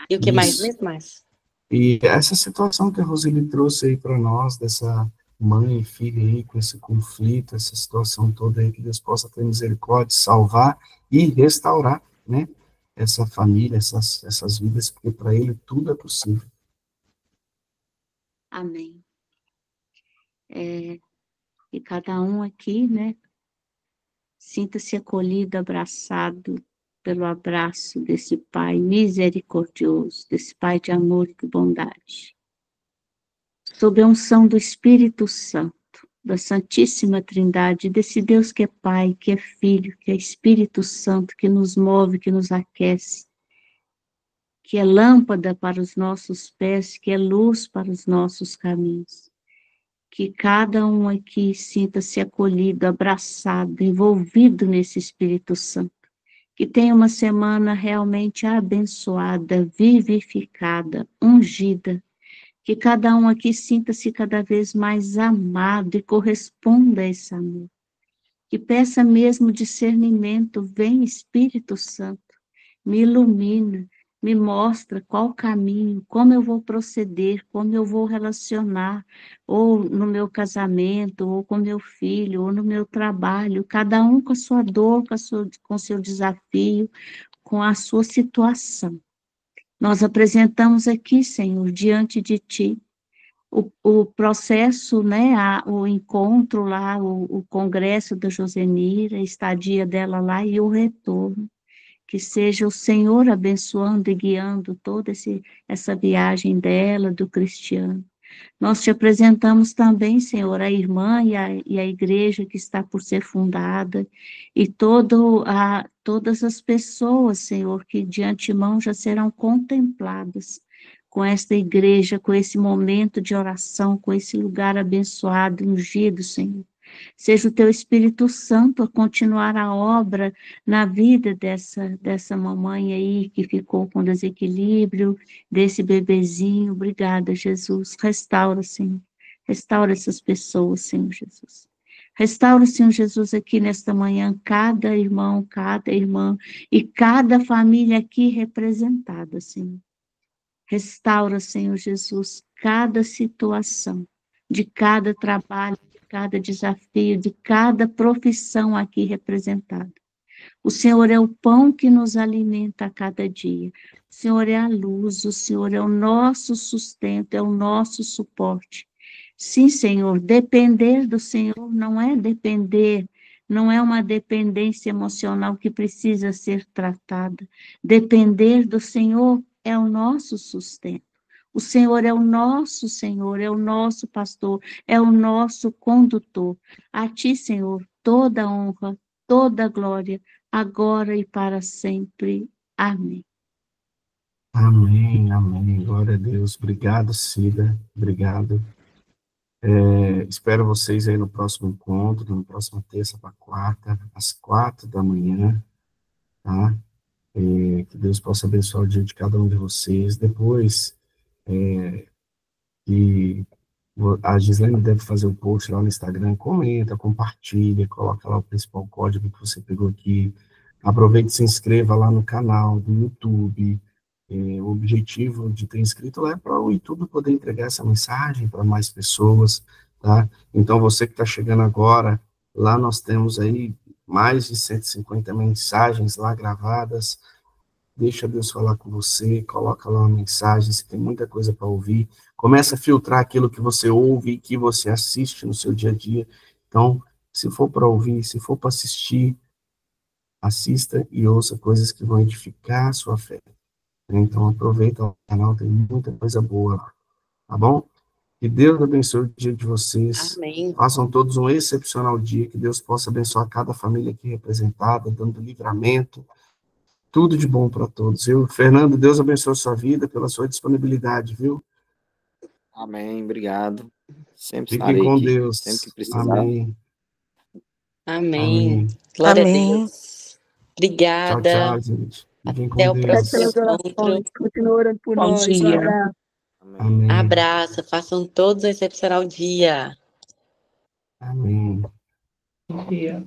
e o que mais Isso. mesmo, mais? E essa situação que a Roseli trouxe aí para nós, dessa mãe e filha aí, com esse conflito, essa situação toda aí, que Deus possa ter misericórdia, salvar e restaurar, né, essa família, essas vidas, porque para Ele tudo é possível. Amém. E cada um aqui, né, sinta-se acolhido, abraçado pelo abraço desse Pai misericordioso, desse Pai de amor e de bondade. Sob a unção do Espírito Santo, da Santíssima Trindade, desse Deus que é Pai, que é Filho, que é Espírito Santo, que nos move, que nos aquece, que é lâmpada para os nossos pés, que é luz para os nossos caminhos. Que cada um aqui sinta-se acolhido, abraçado, envolvido nesse Espírito Santo. Que tenha uma semana realmente abençoada, vivificada, ungida. Que cada um aqui sinta-se cada vez mais amado e corresponda a esse amor. Que peça mesmo discernimento, vem Espírito Santo, me ilumina, me mostra qual caminho, como eu vou proceder, como eu vou relacionar, ou no meu casamento, ou com meu filho, ou no meu trabalho, cada um com a sua dor, com o seu desafio, com a sua situação. Nós apresentamos aqui, Senhor, diante de Ti, o processo, né, o encontro lá, o congresso da Josenira, a estadia dela lá e o retorno. Que seja o Senhor abençoando e guiando toda essa viagem dela, do Cristiano. Nós te apresentamos também, Senhor, a irmã e a igreja que está por ser fundada, e todas as pessoas, Senhor, que de antemão já serão contempladas com esta igreja, com esse momento de oração, com esse lugar abençoado, ungido, Senhor. Seja o teu Espírito Santo a continuar a obra na vida dessa mamãe aí que ficou com desequilíbrio, desse bebezinho. Obrigada, Jesus. Restaura, Senhor. Restaura essas pessoas, Senhor Jesus. Restaura, Senhor Jesus, aqui nesta manhã, cada irmão, cada irmã e cada família aqui representada, Senhor. Restaura, Senhor Jesus, cada situação, de cada trabalho, de cada desafio, de cada profissão aqui representada. O Senhor é o pão que nos alimenta a cada dia. O Senhor é a luz, o Senhor é o nosso sustento, é o nosso suporte. Sim, Senhor, depender do Senhor não é depender, não é uma dependência emocional que precisa ser tratada. Depender do Senhor é o nosso sustento. O Senhor é o nosso Senhor, é o nosso pastor, é o nosso condutor. A Ti, Senhor, toda honra, toda glória, agora e para sempre. Amém. Amém, amém. Glória a Deus. Obrigado, Cida. Obrigado. Espero vocês aí no próximo encontro, na próxima terça para quarta, às 4 da manhã, tá? Que Deus possa abençoar o dia de cada um de vocês. Depois, que a Gislaine deve fazer o post lá no Instagram, comenta, compartilha, coloca lá o principal código que você pegou aqui. Aproveite e se inscreva lá no canal do YouTube. O objetivo de ter inscrito lá é para o YouTube poder entregar essa mensagem para mais pessoas, tá? Então, você que está chegando agora, lá nós temos aí mais de 150 mensagens lá gravadas. Deixa Deus falar com você, coloca lá uma mensagem, se tem muita coisa para ouvir. Começa a filtrar aquilo que você ouve e que você assiste no seu dia a dia. Então, se for para ouvir, se for para assistir, assista e ouça coisas que vão edificar a sua fé. Então, aproveita o canal, tem muita coisa boa lá, tá bom? Que Deus abençoe o dia de vocês. Amém. Façam todos um excepcional dia, que Deus possa abençoar cada família aqui representada, dando livramento, tudo de bom para todos, viu? Fernando, Deus abençoe a sua vida, pela sua disponibilidade, viu? Amém, obrigado. Sempre Fiquem estarei com aqui. Deus. Sempre que precisar. Amém. Amém. Amém. Glória Amém. a Deus. Tchau, Obrigada. tchau, gente. Fiquem com Até o Obrigado Deus. pelas próximo encontro. orações. Continua orando por Bom nós. Um dia. abraço. Amém. Amém. Abraço. Façam todos um excepcional dia. Amém. Bom dia.